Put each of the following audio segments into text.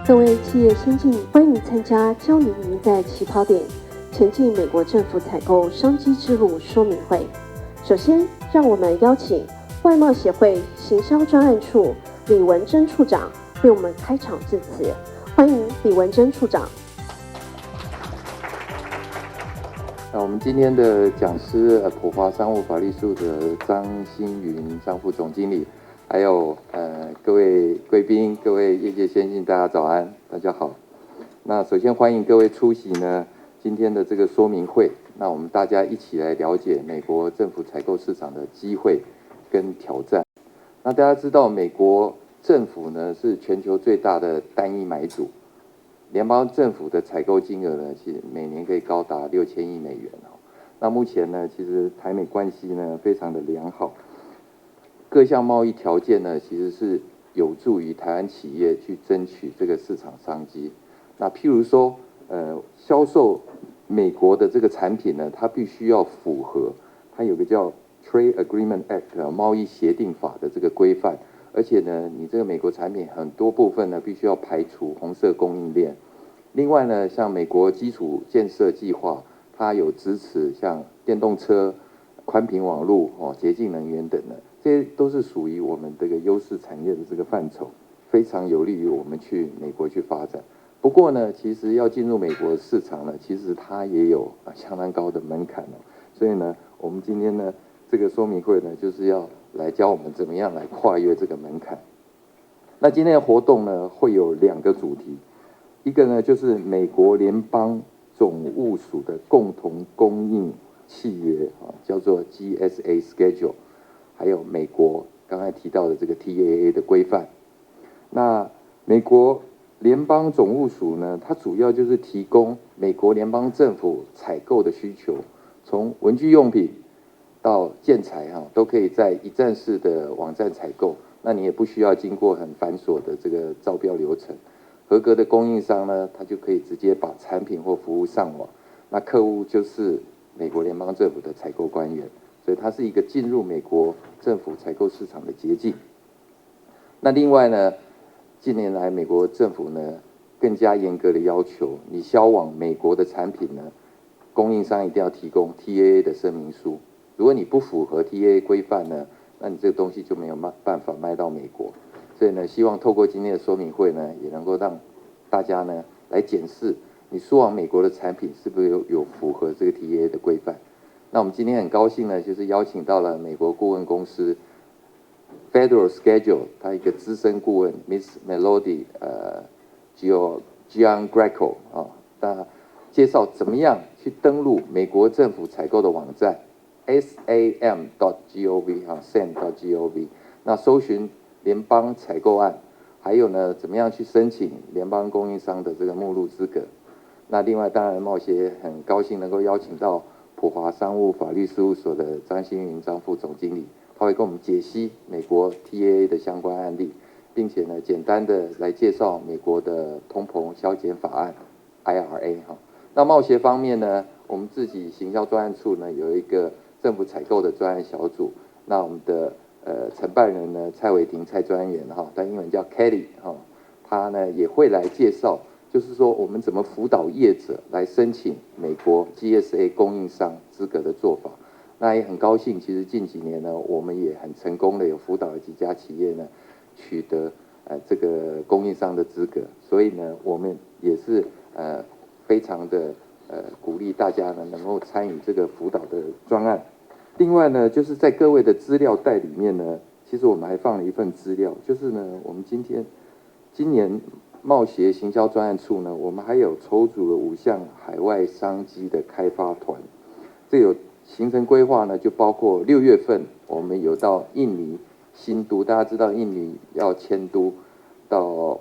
各位企业先进，欢迎参加教您赢在起跑点，前进美国政府采购商机之路说明会。首先，让我们邀请外贸协会行销专案处李文珍处长为我们开场致辞。欢迎李文珍处长。我们今天的讲师普华商务法律事务的张新云张副总经理，还有各位贵宾、各位业界先进，大家早安，大家好。那首先欢迎各位出席呢今天的这个说明会。那我们大家一起来了解美国政府采购市场的机会跟挑战。那大家知道，美国政府呢是全球最大的单一买主。联邦政府的采购金额呢，其实每年可以高达6000亿美元哦。那目前呢，其实台美关系呢非常的良好，各项贸易条件呢其实是有助于台湾企业去争取这个市场商机。那譬如说，销售美国的这个产品呢，它必须要符合它有个叫 Trade Agreement Act 贸易协定法的这个规范。而且呢，你这个美国产品很多部分呢，必须要排除红色供应链。另外呢，像美国基础建设计划，它有支持像电动车、宽频网络、洁净能源等的，这些都是属于我们这个优势产业的这个范畴，非常有利于我们去美国去发展。不过呢，其实要进入美国市场呢，其实它也有相当高的门槛哦。所以呢，我们今天呢，这个说明会呢，就是要来教我们怎么样来跨越这个门槛。那今天的活动呢，会有2个主题，一个呢就是美国联邦总务署的共同供应契约叫做 GSA Schedule， 还有美国刚才提到的这个 TAA 的规范。那美国联邦总务署呢，它主要就是提供美国联邦政府采购的需求，从文具用品到建材都可以在一站式的网站采购，那你也不需要经过很繁琐的这个招标流程。合格的供应商呢，他就可以直接把产品或服务上网，那客户就是美国联邦政府的采购官员，所以它是一个进入美国政府采购市场的捷径。那另外呢，近年来美国政府呢更加严格的要求，你销往美国的产品呢，供应商一定要提供 TAA 的声明书。如果你不符合 TAA 规范呢，那你这个东西就没有办法卖到美国。所以呢，希望透过今天的说明会呢，也能够让大家呢来检视你输往美国的产品是不是有符合这个 TAA 的规范。那我们今天很高兴呢，就是邀请到了美国顾问公司 Federal Schedule 他一个资深顾问 Miss Melody Gian Greco 那介绍怎么样去登录美国政府采购的网站。sam.gov sam.gov， 那搜寻联邦采购案，还有呢，怎么样去申请联邦供应商的这个目录资格。那另外，当然贸协很高兴能够邀请到普华商务法律事务所的张新云张副总经理，他会跟我们解析美国 TAA 的相关案例，并且呢，简单的来介绍美国的通膨削减法案 IRA 那贸协方面呢，我们自己行销专案处呢有一个政府采购的专案小组，那我们的承办人呢蔡伟霆蔡专员他英文叫 Kelly 他呢也会来介绍，就是说我们怎么辅导业者来申请美国 GSA 供应商资格的做法。那也很高兴，其实近几年呢，我们也很成功的有辅导了几家企业呢取得这个供应商的资格，所以呢，我们也是非常的鼓励大家呢能够参与这个辅导的专案。另外呢，就是在各位的资料袋里面呢，其实我们还放了一份资料，就是呢，我们今年贸协行销专案处呢，我们还有筹组了5项海外商机的开发团。这有行程规划呢，就包括6月份我们有到印尼新都，大家知道印尼要迁都到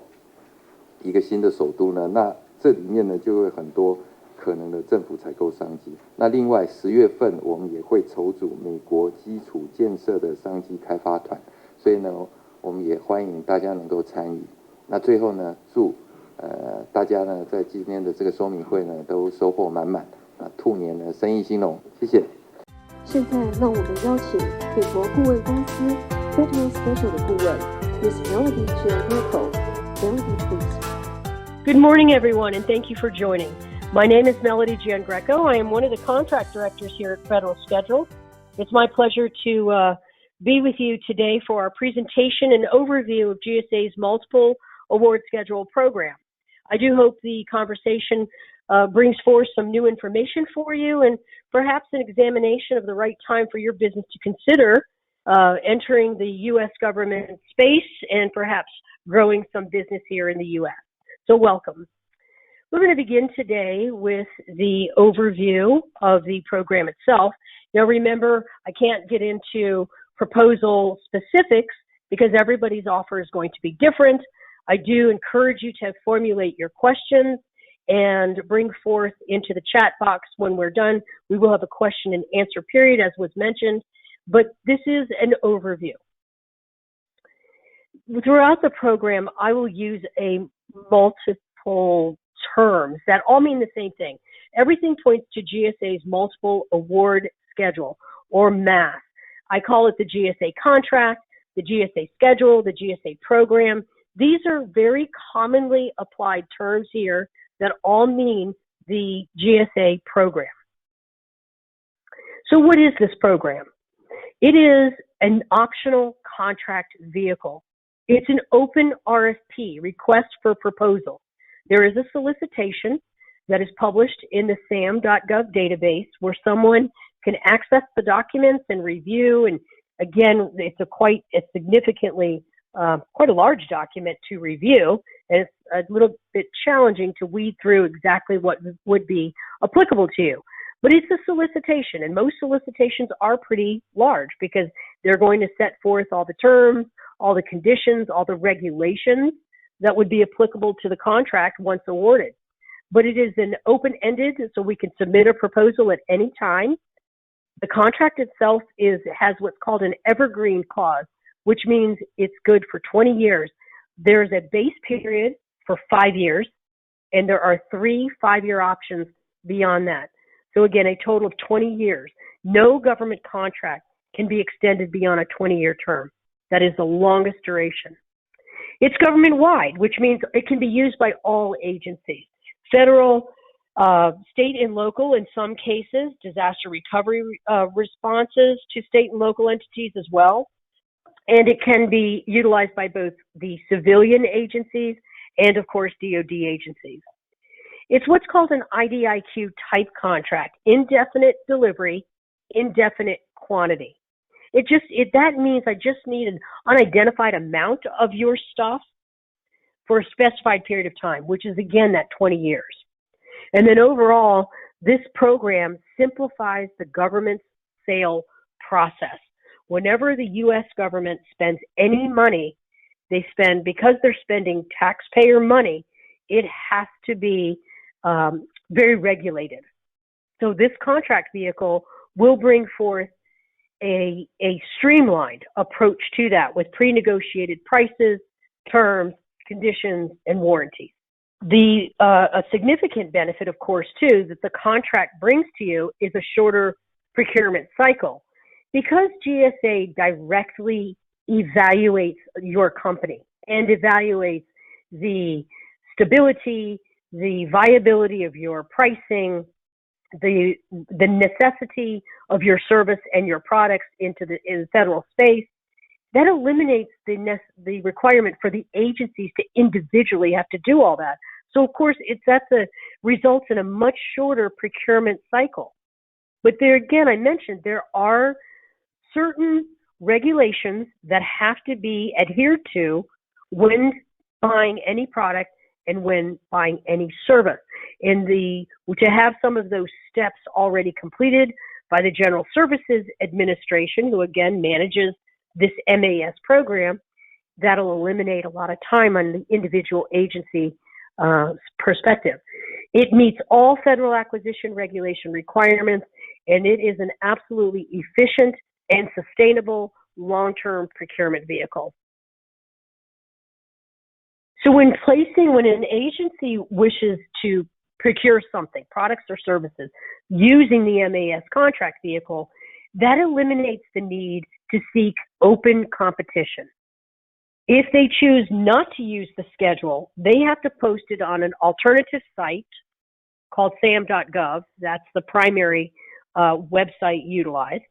一个新的首都呢，那这里面呢就会很多可能的政府采购商机。那另外10月份我们也会筹组美国基础建设的商机开发团，所以呢，我们也欢迎大家能够参与。那最后呢，祝大家呢在今天的这个说明会呢都收获满满兔年呢生意兴隆，谢谢。现在让我们邀请美国顾问公司 Federal Schedule 的顾问 Miss Melody Gian Greco，Melody please。Good morning, everyone, and thank you for joining. My name is Melody Giangreco. I am one of the contract directors here at Federal Schedule. It's my pleasure to be with you today for our presentation and overview of GSA's multiple award schedule program. I do hope the conversation brings forth some new information for you and perhaps an examination of the right time for your business to consider entering the U.S. government space and perhaps growing some business here in the U.S. So welcome. We're going to begin today with the overview of the program itself. Now remember, I can't get into proposal specifics because everybody's offer is going to be different. I do encourage you to formulate your questions and bring forth into the chat box when we're done. We will have a question and answer period, as was mentioned, but this is an overview. Throughout the program, I will use a multiple terms that all mean the same thing. Everything points to GSA's multiple award schedule, or MASS. I call it the GSA contract, the GSA schedule, the GSA program. These are very commonly applied terms here that all mean the GSA program. So what is this program? It is an optional contract vehicle. It's an open RFP, request for proposal. There is a solicitation that is published in the sam.gov database where someone can access the documents and review. And again, it's quite a large document to review. And it's a little bit challenging to weed through exactly what would be applicable to you. But it's a solicitation, and most solicitations are pretty large because they're going to set forth all the terms, all the conditions, all the regulations that would be applicable to the contract once awarded. But it is an open-ended, so we can submit a proposal at any time. The contract itself has what's called an evergreen clause, which means it's good for 20 years. There's a base period for 5 years, and there are 3 5-year options beyond that. So again, a total of 20 years. No government contract can be extended beyond a 20-year term. That is the longest duration. It's government-wide, which means it can be used by all agencies. Federal, state and local, in some cases, disaster recovery responses to state and local entities as well. And it can be utilized by both the civilian agencies and, of course, DoD agencies. It's what's called an IDIQ type contract, indefinite delivery, indefinite quantity. That means I just need an unidentified amount of your stuff for a specified period of time, which is, again, that 20 years. And then overall, this program simplifies the government's sale process. Whenever the U.S. government spends any money, because they're spending taxpayer money, it has to be very regulated. So this contract vehicle will bring forth a streamlined approach to that with pre-negotiated prices, terms, conditions, and warranties. A significant benefit, of course, too, that the contract brings to you is a shorter procurement cycle. Because GSA directly evaluates your company and evaluates the stability, the viability of your pricing, the necessity of your service and your products in the federal space, that eliminates the requirement for the agencies to individually have to do all that. So, of course, results in a much shorter procurement cycle. But there again, I mentioned there are certain regulations that have to be adhered to when buying any product and when buying any service. To have some of those steps already completed by the General Services Administration, who again manages this MAS program, that'll eliminate a lot of time on the individual agency perspective. It meets all federal acquisition regulation requirements, and it is an absolutely efficient and sustainable long-term procurement vehicle. So when an agency wishes to procure something, products or services, using the MAS contract vehicle, that eliminates the need to seek open competition. If they choose not to use the schedule, they have to post it on an alternative site called sam.gov. That's the primary website utilized.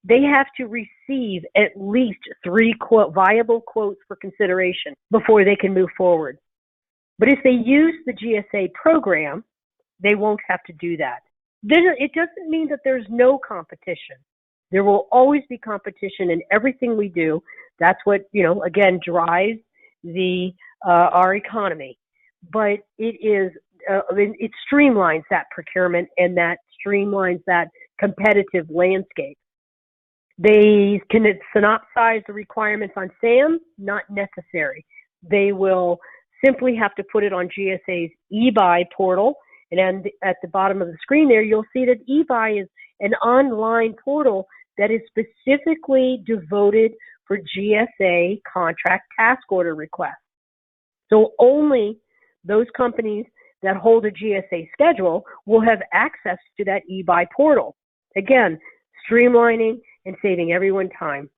They have to receive at least 3 viable quotes for consideration before they can move forward. But if they use the GSA program, they won't have to do that. It doesn't mean that there's no competition. There will always be competition in everything we do. That's what, again, drives our economy. But it streamlines that procurement, and that streamlines that competitive landscape. They can synopsize the requirements on SAM, not necessary. They will simply have to put it on GSA's eBuy portal. And then at the bottom of the screen there, you'll see that eBuy is an online portal that is specifically devoted for GSA contract task order requests. So only those companies that hold a GSA schedule will have access to that eBuy portal. Again, streamlining and saving everyone time.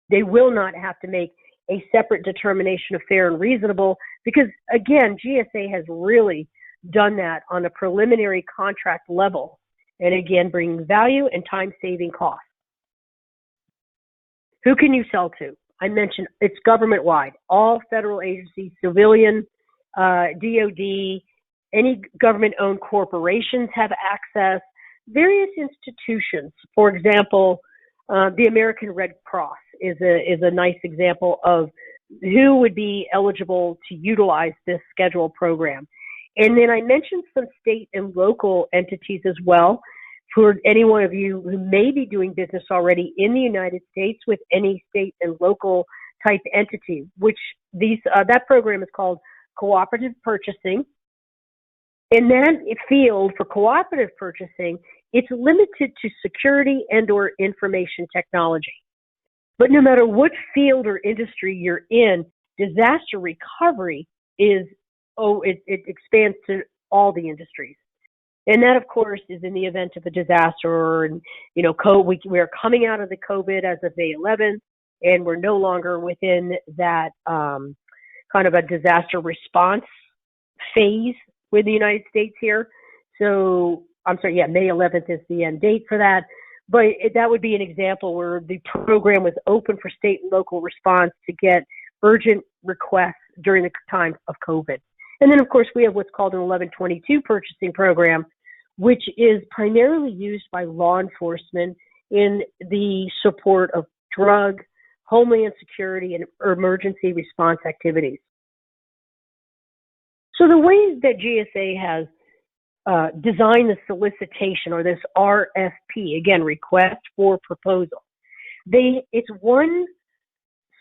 They will not have to make a separate determination of fair and reasonable because, again, GSA has really done that on a preliminary contract level and, again, bringing value and time-saving costs. Who can you sell to? I mentioned it's government-wide. All federal agencies, civilian, DOD, any government-owned corporations have access. Various institutions, for example, the American Red Cross is a nice example of who would be eligible to utilize this schedule program. And then I mentioned some state and local entities as well. For any one of you who may be doing business already in the United States with any state and local type entity, which that program is called cooperative purchasing. In that field for cooperative purchasing, it's limited to security and or information technology. But no matter what field or industry you're in, disaster recovery it expands to all the industries. And that, of course, is in the event of a disaster. And, we are coming out of the COVID as of May 11th, and we're no longer within that kind of a disaster response phase with the United States here. So, May 11th is the end date for that. But that would be an example where the program was open for state and local response to get urgent requests during the time of COVID. And then, of course, we have what's called an 1122 purchasing program, which is primarily used by law enforcement in the support of drug, homeland security, and emergency response activities. So the way that GSA has designed the solicitation, or this RFP, again, request for proposal, it's one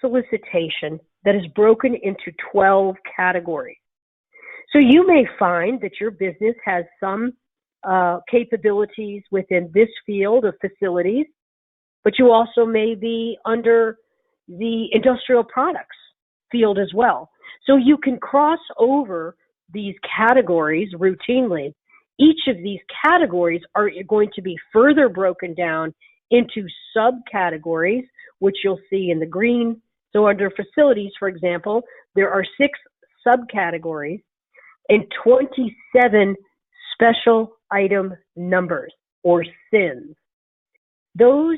solicitation that is broken into 12 categories. So you may find that your business has some capabilities within this field of facilities, but you also may be under the industrial products field as well. So you can cross over these categories routinely. Each of these categories are going to be further broken down into subcategories, which you'll see in the green. So under facilities, for example, there are 6 subcategories and 27 special item numbers, or SINs. Those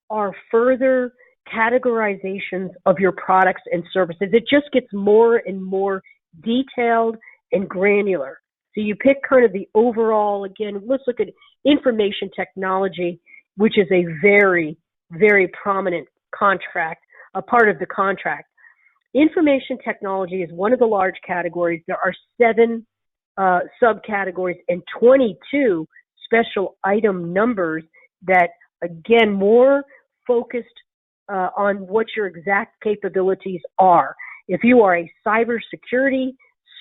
are further categorizations of your products and services. It just gets more and more detailed and granular. So you pick kind of the overall, again, let's look at information technology, which is a very, very prominent contract, a part of the contract. Information technology is one of the large categories. There are 7 subcategories and 22 special item numbers that, again, more focused on what your exact capabilities are. If you are a cybersecurity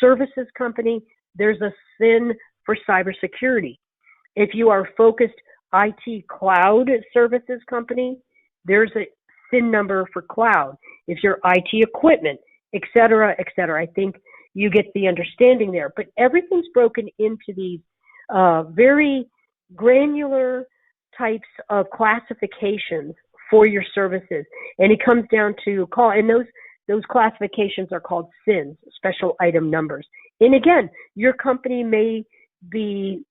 services company, there's a SIN for cybersecurity. If you are a focused IT cloud services company, there's a SIN number for cloud. If you're IT equipment, et cetera, I think you get the understanding there. But everything's broken into these very granular types of classifications for your services. And it comes down to call, and those Those classifications are called SINs, special item numbers. And again, your company may be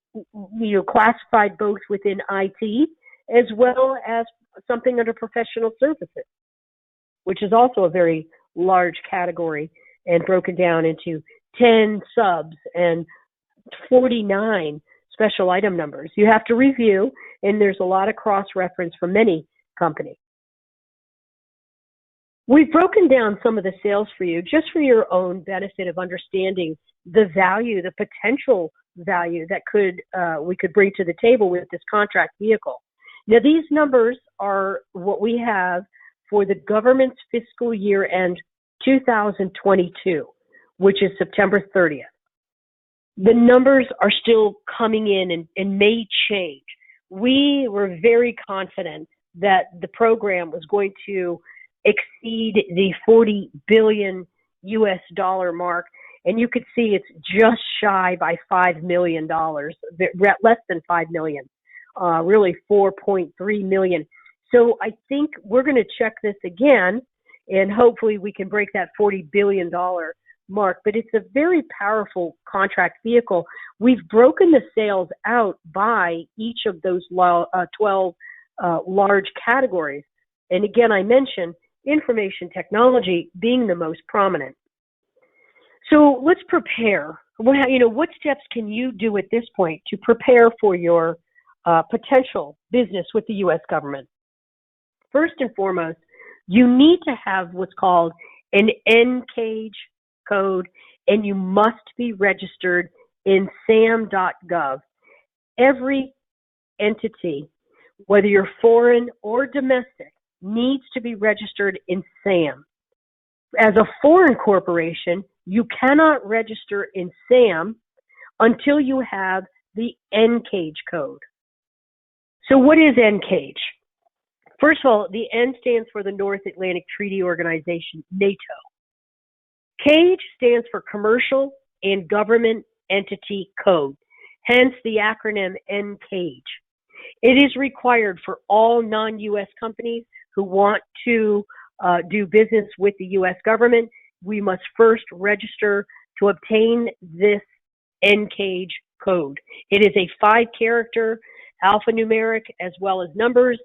classified both within IT as well as something under professional services, which is also a very large category and broken down into 10 subs and 49 special item numbers. You have to review, and there's a lot of cross-reference from many companies. We've broken down some of the sales for you just for your own benefit of understanding the value, the potential value that we could bring to the table with this contract vehicle. Now, these numbers are what we have for the government's fiscal year end 2022, which is September 30th. The numbers are still coming in and may change. We were very confident that the program was going to exceed the $40 billion US dollar mark, and you could see it's just shy by $5 million, less than $5 million, really $4.3 million. So I think we're going to check this again, and hopefully we can break that $40 billion mark. But it's a very powerful contract vehicle. We've broken the sales out by each of those 12 large categories. And again, I mentioned information technology being the most prominent. So let's prepare. What steps can you do at this point to prepare for your potential business with the U.S. government? First and foremost, you need to have what's called an NCAGE code, and you must be registered in SAM.gov. Every entity, whether you're foreign or domestic, needs to be registered in SAM. As a foreign corporation, you cannot register in SAM until you have the NCAGE code. So what is NCAGE? First of all, the N stands for the North Atlantic Treaty Organization, NATO. CAGE stands for Commercial and Government Entity Code, hence the acronym NCAGE. It is required for all non-U.S. companies who want to do business with the U.S. government. We must first register to obtain this NCAGE code. It is a 5-character alphanumeric as well as numbers,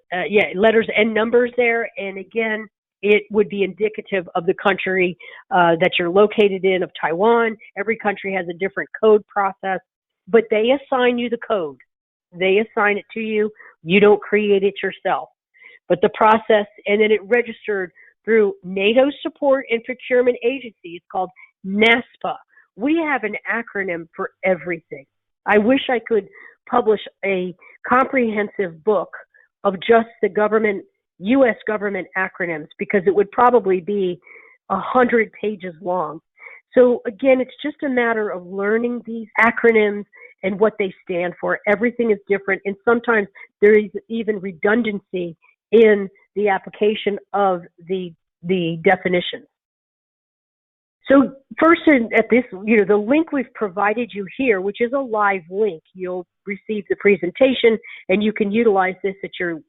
letters and numbers there. And again, it would be indicative of the country that you're located in, of Taiwan. Every country has a different code process, but they assign you the code. They assign it to you. You don't create it yourself. But the process, and then it registered through NATO Support and Procurement Agency. It's called NASPA. We have an acronym for everything. I wish I could publish a comprehensive book of just the government, U.S. government acronyms, because it would probably be 100 pages long. So again, it's just a matter of learning these acronyms and what they stand for. Everything is different, and sometimes there is even redundancy in the application of the definitions. So first, at this, the link we've provided you here, which is a live link, you'll receive the presentation, and you can utilize this at your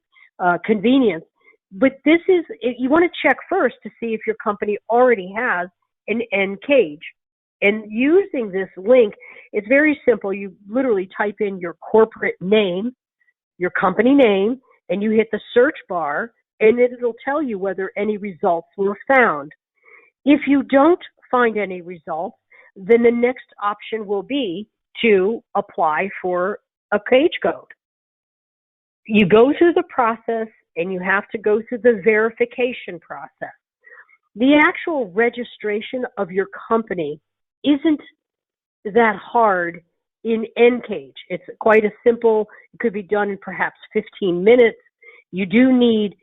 convenience. But this is, you want to check first to see if your company already has an NCAGE. And using this link, it's very simple. You literally type in your corporate name, your company name, and you hit the search bar, and it'll tell you whether any results were found. If you don't find any results, then the next option will be to apply for a CAGE code. You go through the process, and you have to go through the verification process. The actual registration of your company isn't that hard in NCAGE. It's quite a simple, it could be done in perhaps 15 minutes. You do need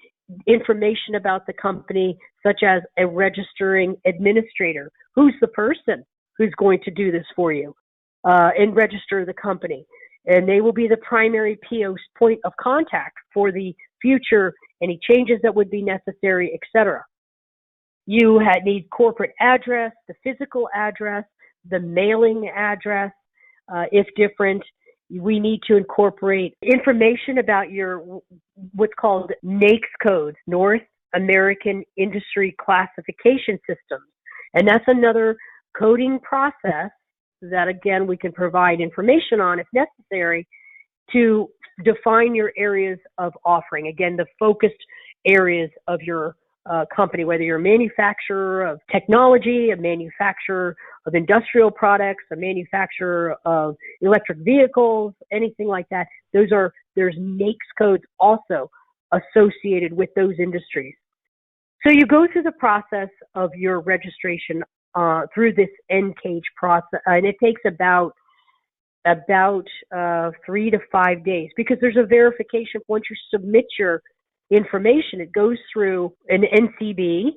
information about the company, such as a registering administrator. Who's the person who's going to do this for you and register the company? And they will be the primary PO point of contact for the future, any changes that would be necessary, etc. You need corporate address, the physical address, the mailing address, if different. We need to incorporate information about your what's called NAICS codes, North American Industry Classification Systems. And that's another coding process that, again, we can provide information on if necessary to define your areas of offering. Again, the focused areas of your company, whether you're a manufacturer of technology, a manufacturer of industrial products, a manufacturer of electric vehicles, anything like that. There's NAICS codes also associated with those industries. So you go through the process of your registration through this NCAGE process, and it takes about 3 to 5 days, because there's a verification. Once you submit your information, it goes through an NCB,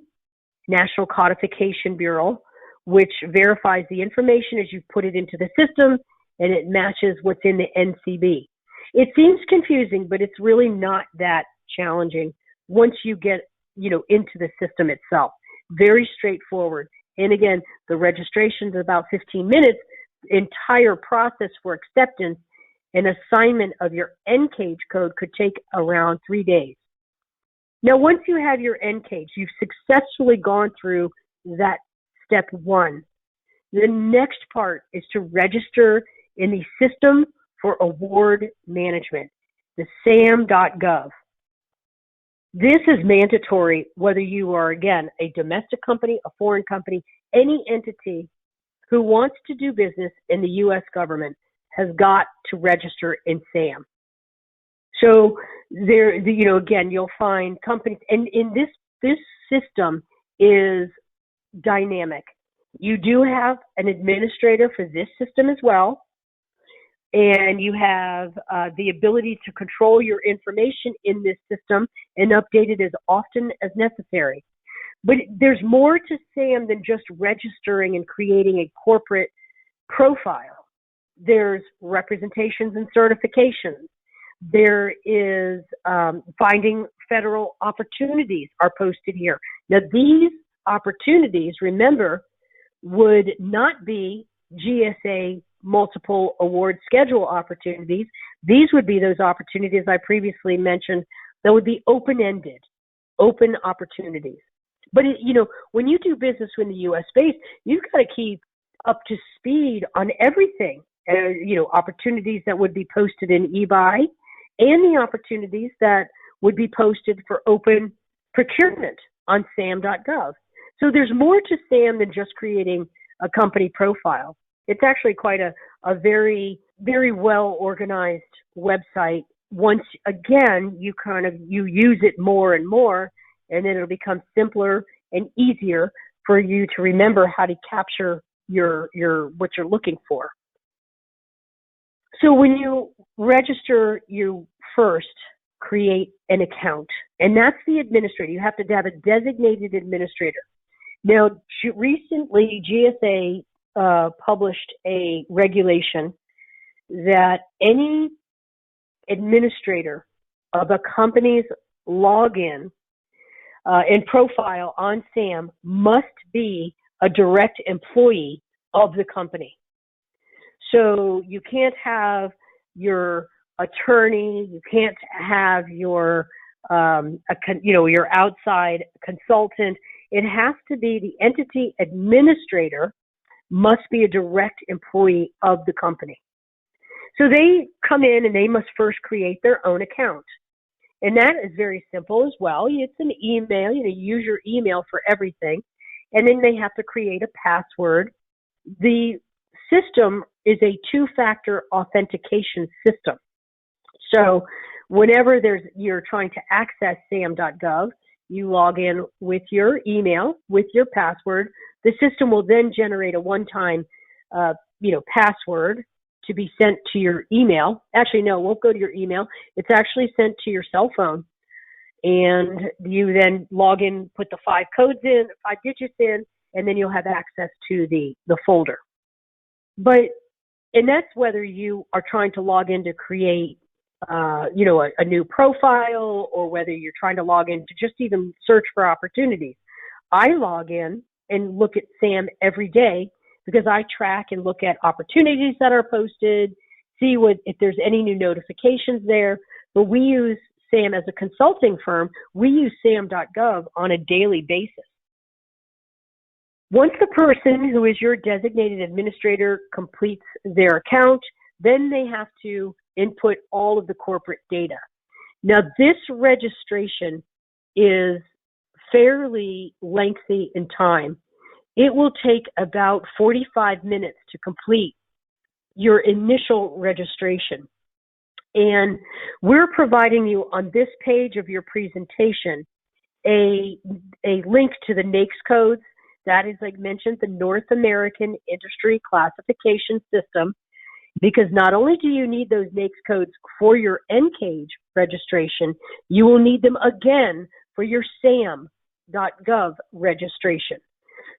National Codification Bureau, which verifies the information as you put it into the system, and it matches what's in the NCB. It seems confusing, but it's really not that challenging once you get, into the system itself. Very straightforward. And again, the registration is about 15 minutes. The entire process for acceptance and assignment of your NCAGE code could take around 3 days. Now, once you have your NCAGE, you've successfully gone through that step one. The next part is to register in the System for Award Management, the SAM.gov. This is mandatory whether you are, again, a domestic company, a foreign company, any entity who wants to do business in the U.S. government has got to register in SAM. So there, again, you'll find companies, and in this system is dynamic. You do have an administrator for this system as well, and you have the ability to control your information in this system and update it as often as necessary. But there's more to SAM than just registering and creating a corporate profile. There's representations and certifications. There is finding federal opportunities are posted here. Now, these opportunities, remember, would not be GSA multiple award schedule opportunities. These would be those opportunities I previously mentioned that would be open-ended, open opportunities. But, when you do business in the U.S. space, you've got to keep up to speed on everything. Opportunities that would be posted in eBuy and the opportunities that would be posted for open procurement on SAM.gov. So there's more to SAM than just creating a company profile. It's actually quite a very, very well organized website. Once again, you use it more and more, and then it'll become simpler and easier for you to remember how to capture your what you're looking for. So when you register, you first create an account, and that's the administrator. You have to have a designated administrator. Now, recently, GSA published a regulation that any administrator of a company's login and profile on SAM must be a direct employee of the company. So you can't have your attorney, you can't have your your outside consultant. It has to be the entity administrator must be a direct employee of the company. So they come in and they must first create their own account. And that is very simple as well. It's an email, you use your email for everything. And then they have to create a password. The system is a two-factor authentication system. So whenever you're trying to access SAM.gov, you log in with your email, with your password. The system will then generate a one-time, password to be sent to your email. Actually, no, it won't go to your email. It's actually sent to your cell phone. And you then log in, put the 5 digits in, and then you'll have access to the folder. And that's whether you are trying to log in to create, a new profile, or whether you're trying to log in to just even search for opportunities. I log in and look at SAM every day because I track and look at opportunities that are posted, see if there's any new notifications there. But we use SAM as a consulting firm, we use sam.gov on a daily basis. Once the person who is your designated administrator completes their account, then they have to input all of the corporate data. Now, this registration is fairly lengthy in time. It will take about 45 minutes to complete your initial registration. And we're providing you on this page of your presentation a link to the NAICS codes. That is, like mentioned, the North American Industry Classification System, because not only do you need those NAICS codes for your NCAGE registration, you will need them again for your SAM.gov registration.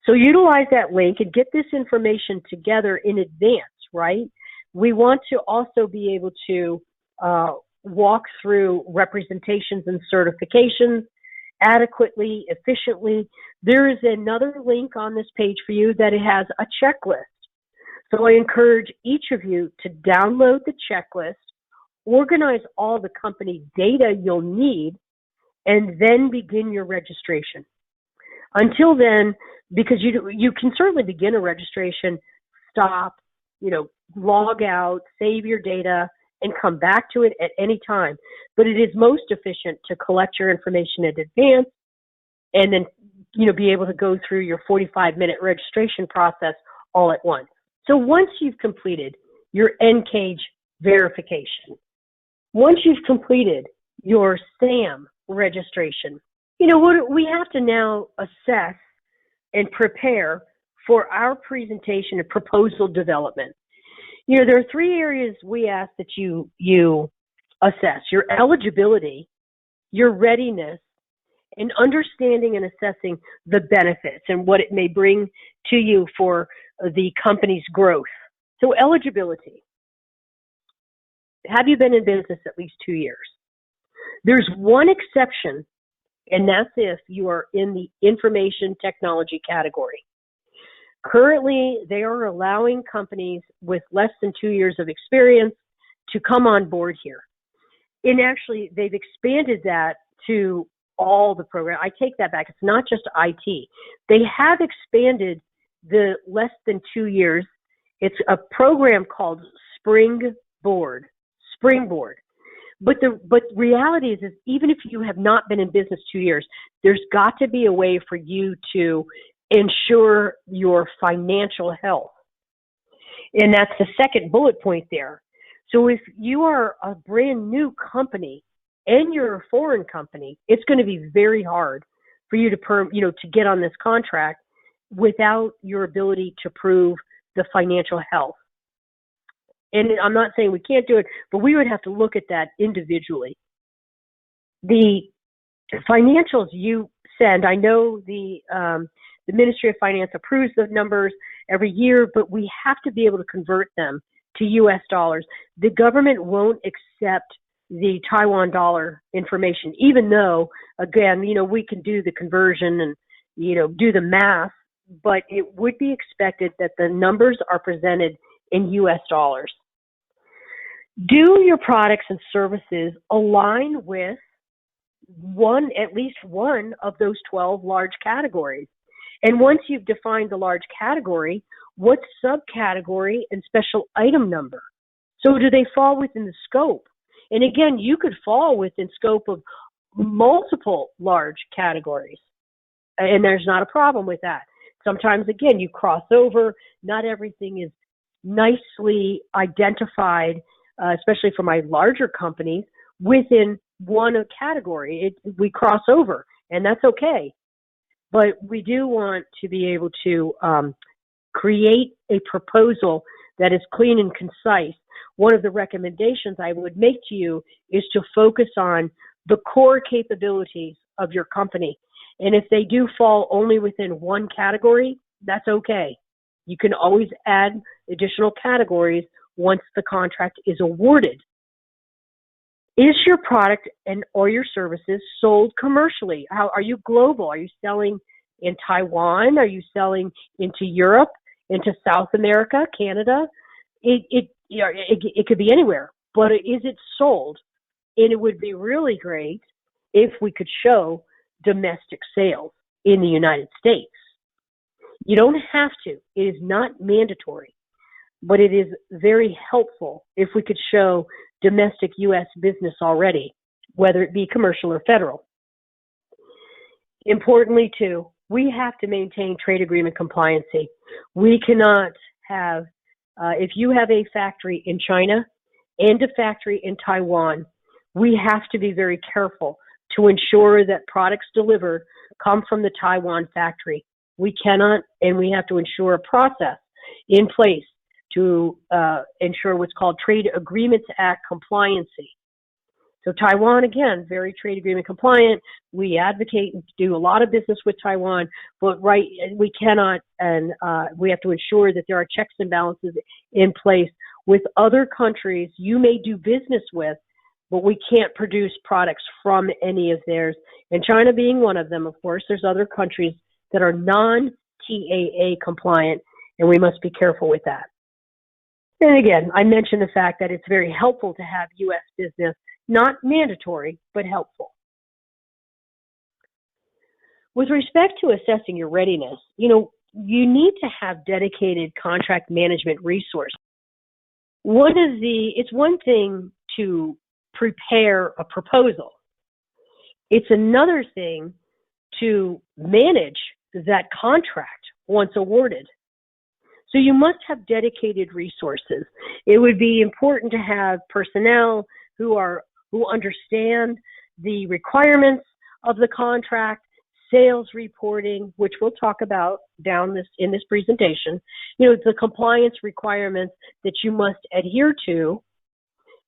So utilize that link and get this information together in advance, right? We want to also be able to walk through representations and certifications adequately, efficiently. There is another link on this page for you that it has a checklist. So I encourage each of you to download the checklist, organize all the company data you'll need, and then begin your registration. Until then, because you can certainly begin a registration, stop, log out, save your data, and come back to it at any time. But it is most efficient to collect your information in advance and then, be able to go through your 45-minute registration process all at once. So once you've completed your NCAGE verification, once you've completed your SAM registration, we have to now assess and prepare for our presentation and proposal development. There are three areas we ask that you assess: your eligibility, your readiness, and understanding and assessing the benefits and what it may bring to you for the company's growth. So eligibility. Have you been in business at least 2 years? There's one exception, and that's if you are in the information technology category. Currently, they are allowing companies with less than 2 years of experience to come on board here. And actually, they've expanded that to all the program. I take that back. It's not just IT. They have expanded the less than 2 years. It's a program called Springboard. But reality is even if you have not been in business 2 years, there's got to be a way for you to ensure your financial health. And that's the second bullet point there. So if you are a brand new company and you're a foreign company, it's going to be very hard for you to get on this contract without your ability to prove the financial health. And I'm not saying we can't do it, but we would have to look at that individually. The financials you send, I know the Ministry of Finance approves the numbers every year, but we have to be able to convert them to U.S. dollars. The government won't accept the Taiwan dollar information, even though, again, we can do the conversion and, do the math, but it would be expected that the numbers are presented in U.S. dollars. Do your products and services align with at least one of those 12 large categories? And once you've defined the large category, what subcategory and special item number? So do they fall within the scope? And again, you could fall within scope of multiple large categories, and there's not a problem with that. Sometimes, again, you cross over. Not everything is nicely identified, especially for my larger companies, within one category. We cross over, and that's okay. But we do want to be able to create a proposal that is clean and concise. One of the recommendations I would make to you is to focus on the core capabilities of your company. And if they do fall only within one category, that's okay. You can always add additional categories once the contract is awarded. Is your product or your services sold commercially? Are you global? Are you selling in Taiwan? Are you selling into Europe, into South America, Canada? It could be anywhere, but is it sold? And it would be really great if we could show domestic sales in the United States. You don't have to. It is not mandatory, but it is very helpful if we could show domestic U.S. business already, whether it be commercial or federal. Importantly, too, we have to maintain trade agreement compliancy. We cannot have, if you have a factory in China and a factory in Taiwan, we have to be very careful to ensure that products delivered come from the Taiwan factory. We cannot, and we have to ensure a process in place to ensure what's called Trade Agreements Act compliancy. So Taiwan, again, very trade agreement compliant. We advocate and do a lot of business with Taiwan, but we cannot, and we have to ensure that there are checks and balances in place with other countries you may do business with, but we can't produce products from any of theirs. And China being one of them, of course. There's other countries that are non-TAA compliant, and we must be careful with that. And again, I mentioned the fact that it's very helpful to have U.S. business, not mandatory, but helpful. With respect to assessing your readiness, you need to have dedicated contract management resources. It's one thing to prepare a proposal. It's another thing to manage that contract once awarded. So you must have dedicated resources. It would be important to have personnel who understand the requirements of the contract, sales reporting, which we'll talk about in this presentation, the compliance requirements that you must adhere to,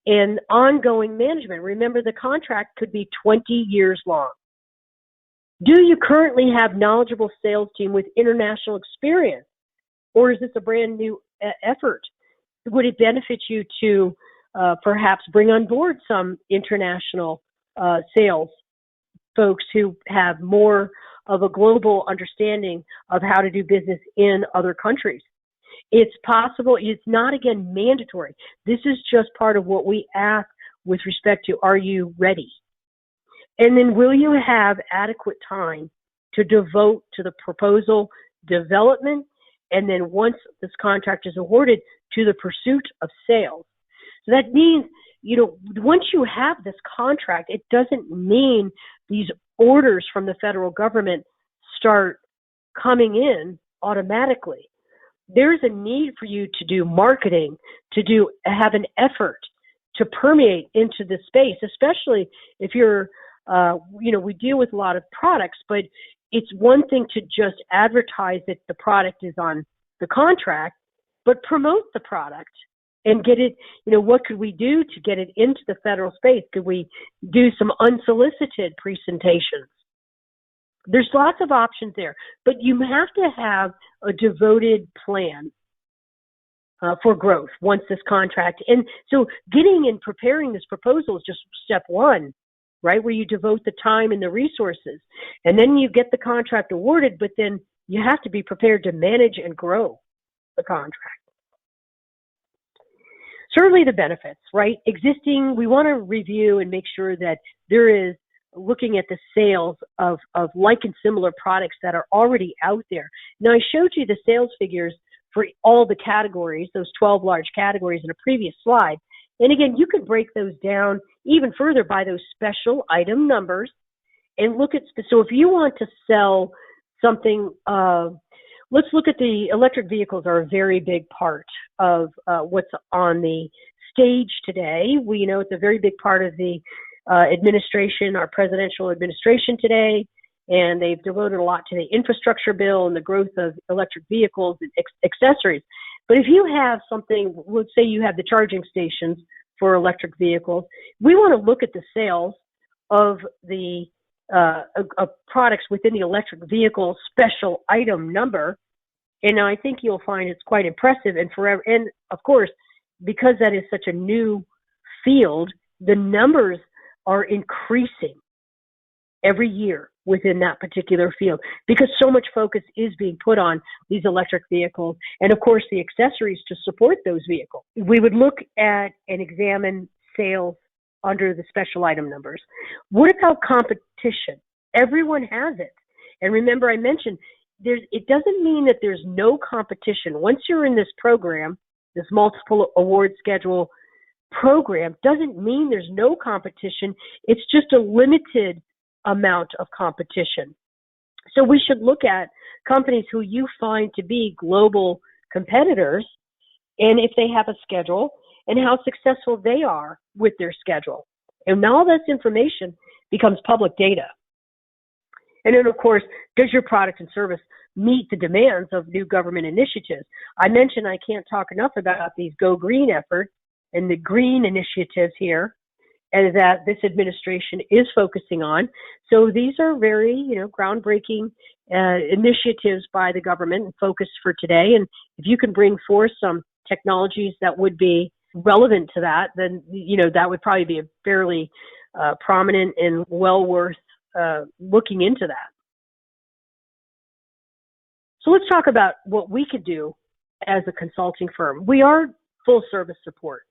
and ongoing management. Remember, the contract could be 20 years long. Do you currently have knowledgeable sales team with international experience? Or is this a brand new effort? Would it benefit you to perhaps bring on board some international sales folks who have more of a global understanding of how to do business in other countries? It's possible. It's not, again, mandatory. This is just part of what we ask with respect to, are you ready? And then will you have adequate time to devote to the proposal development, and then once this contract is awarded, to the pursuit of sales? So that means, once you have this contract, it doesn't mean these orders from the federal government start coming in automatically. There's a need for you to do marketing, have an effort to permeate into the space, especially if you're, we deal with a lot of products, but it's one thing to just advertise that the product is on the contract, but promote the product and get it, what could we do to get it into the federal space? Could we do some unsolicited presentations? There's lots of options there, but you have to have a devoted plan for growth once this contract. And so getting and preparing this proposal is just step one, right, where you devote the time and the resources. And then you get the contract awarded, but then you have to be prepared to manage and grow the contract. Certainly the benefits, right? We want to review and make sure that there is looking at the sales of like and similar products that are already out there. Now, I showed you the sales figures for all the categories, those 12 large categories in a previous slide. And again, you could break those down even further by those special item numbers and look at, so if you want to sell something, let's look at the electric vehicles are a very big part of what's on the stage today. We know it's a very big part of the administration, our presidential administration today, and they've devoted a lot to the infrastructure bill and the growth of electric vehicles and accessories. But if you have something, let's say you have the charging stations for electric vehicles, we want to look at the sales of the products within the electric vehicle special item number, and I think you'll find it's quite impressive. And forever, and of course, because that is such a new field, the numbers are increasing every year within that particular field because so much focus is being put on these electric vehicles and, of course, the accessories to support those vehicles. We would look at and examine sales under the special item numbers. What about competition? Everyone has it. And remember, I mentioned it doesn't mean that there's no competition. Once you're in this program, this multiple award schedule program, doesn't mean there's no competition. It's just a limited amount of competition. So we should look at companies who you find to be global competitors, and if they have a schedule, and how successful they are with their schedule. And all this information becomes public data. And then, of course, does your product and service meet the demands of new government initiatives? I mentioned I can't talk enough about these Go Green efforts and the green initiatives here, and that this administration is focusing on. So these are very, groundbreaking initiatives by the government and focus for today. And if you can bring forth some technologies that would be relevant to that, then, that would probably be a fairly prominent and well worth looking into that. So let's talk about what we could do as a consulting firm. We are full service support.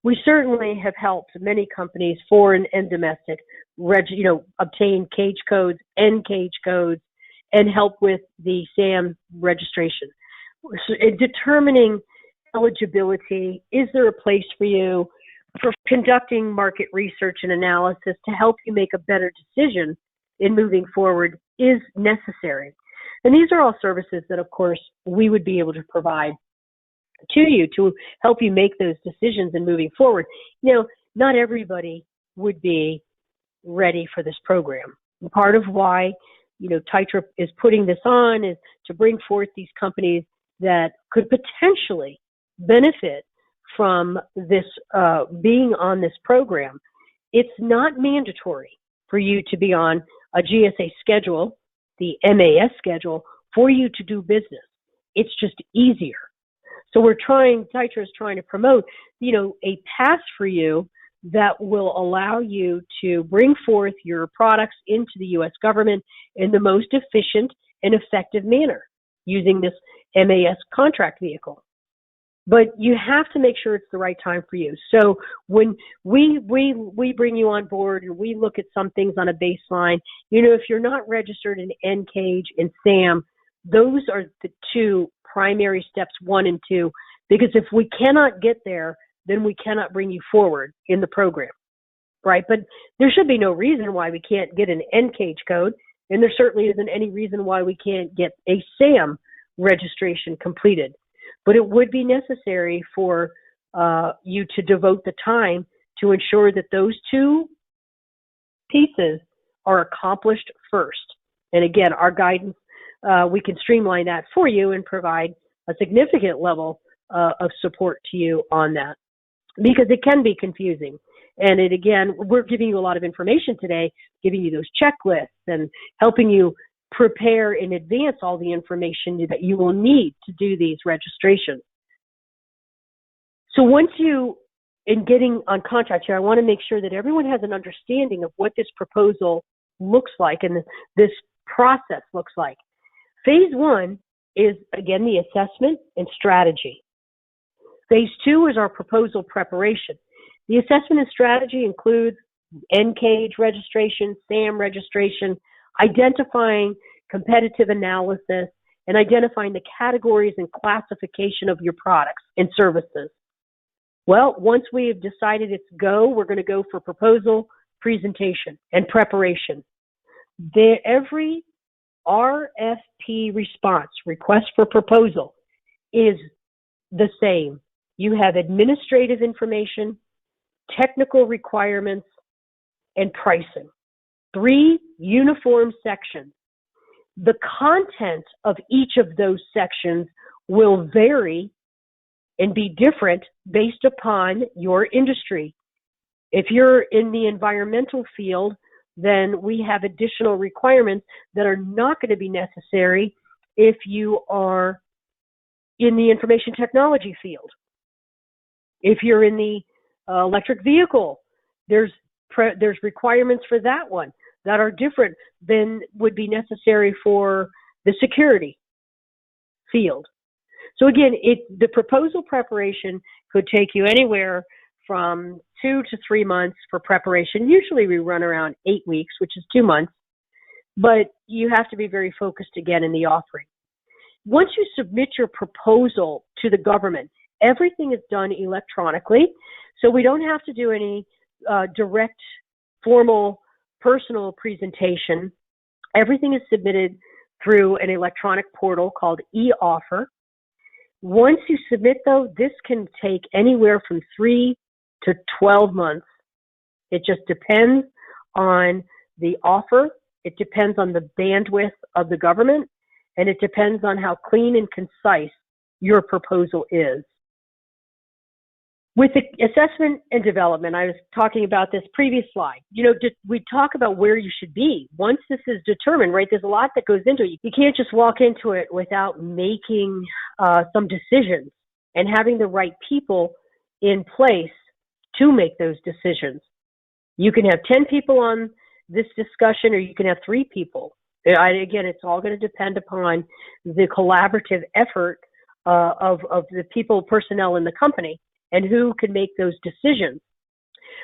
We certainly have helped many companies, foreign and domestic, obtain cage codes, N-cage codes, and help with the SAM registration. So in determining eligibility, is there a place for you, for conducting market research and analysis to help you make a better decision in moving forward is necessary. And these are all services that, of course, we would be able to provide to you to help you make those decisions in moving forward. Not everybody would be ready for this program. And part of why, TITRA is putting this on is to bring forth these companies that could potentially benefit from this being on this program. It's not mandatory for you to be on a GSA schedule, the MAS schedule, for you to do business. It's just easier. So TITRA is trying to promote, a path for you that will allow you to bring forth your products into the U.S. government in the most efficient and effective manner using this MAS contract vehicle. But you have to make sure it's the right time for you. So when we bring you on board and we look at some things on a baseline, if you're not registered in N-cage and SAM, those are the two primary steps 1 and 2, because if we cannot get there, then we cannot bring you forward in the program, right? But there should be no reason why we can't get an N-cage code, and there certainly isn't any reason why we can't get a SAM registration completed. But it would be necessary for you to devote the time to ensure that those two pieces are accomplished first. And again, our guidance, we can streamline that for you and provide a significant level of support to you on that, because it can be confusing. And again, we're giving you a lot of information today, giving you those checklists and helping you prepare in advance all the information that you will need to do these registrations. So once in getting on contract here, I want to make sure that everyone has an understanding of what this proposal looks like and this process looks like. Phase 1 is, again, the assessment and strategy. Phase 2 is our proposal preparation. The assessment and strategy includes N-cage registration, SAM registration, identifying competitive analysis, and identifying the categories and classification of your products and services. Well, once we have decided it's go, we're going to go for proposal, presentation, and preparation. Every RFP response, request for proposal, is the same. You have administrative information, technical requirements, and pricing. 3 uniform sections. The content of each of those sections will vary and be different based upon your industry. If you're in the environmental field, then we have additional requirements that are not going to be necessary if you are in the information technology field. If you're in the electric vehicle, there's requirements for that one that are different than would be necessary for the security field. So again, the proposal preparation could take you anywhere from 2 to 3 months for preparation. Usually we run around 8 weeks, which is 2 months, but you have to be very focused again in the offering. Once you submit your proposal to the government, everything is done electronically, so we don't have to do any direct, formal, personal presentation. Everything is submitted through an electronic portal called e-offer. Once you submit, though, this can take anywhere from 3 to 12 months. It just depends on the offer. It depends on the bandwidth of the government, and it depends on how clean and concise your proposal is. With the assessment and development, I was talking about this previous slide. We talk about where you should be. Once this is determined, right, there's a lot that goes into it. You can't just walk into it without making some decisions and having the right people in place to make those decisions. You can have 10 people on this discussion, or you can have 3 people. Again, it's all going to depend upon the collaborative effort of the personnel in the company, and who can make those decisions.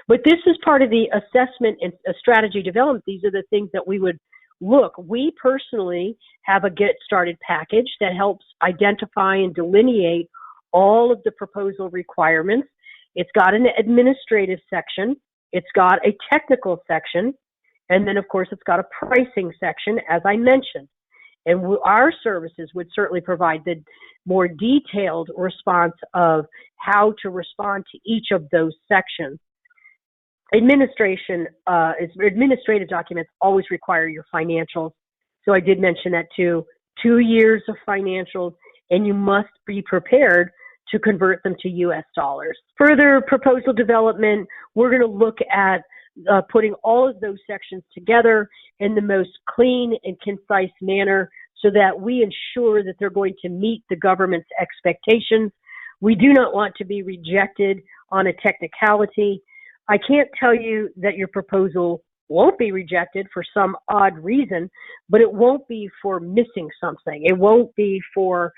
But this is part of the assessment and strategy development. These are the things that we would look. We personally have a Get Started package that helps identify and delineate all of the proposal requirements. It's got an administrative section. It's got a technical section. And then, of course, it's got a pricing section, as I mentioned. And our services would certainly provide the more detailed response of how to respond to each of those sections. Administrative documents always require your financials. So I did mention that too. 2 years of financials, and you must be prepared to convert them to US dollars. Further proposal development, we're going to look at putting all of those sections together in the most clean and concise manner so that we ensure that they're going to meet the government's expectations. We do not want to be rejected on a technicality. I can't tell you that your proposal won't be rejected for some odd reason, but it won't be for missing something. It won't be for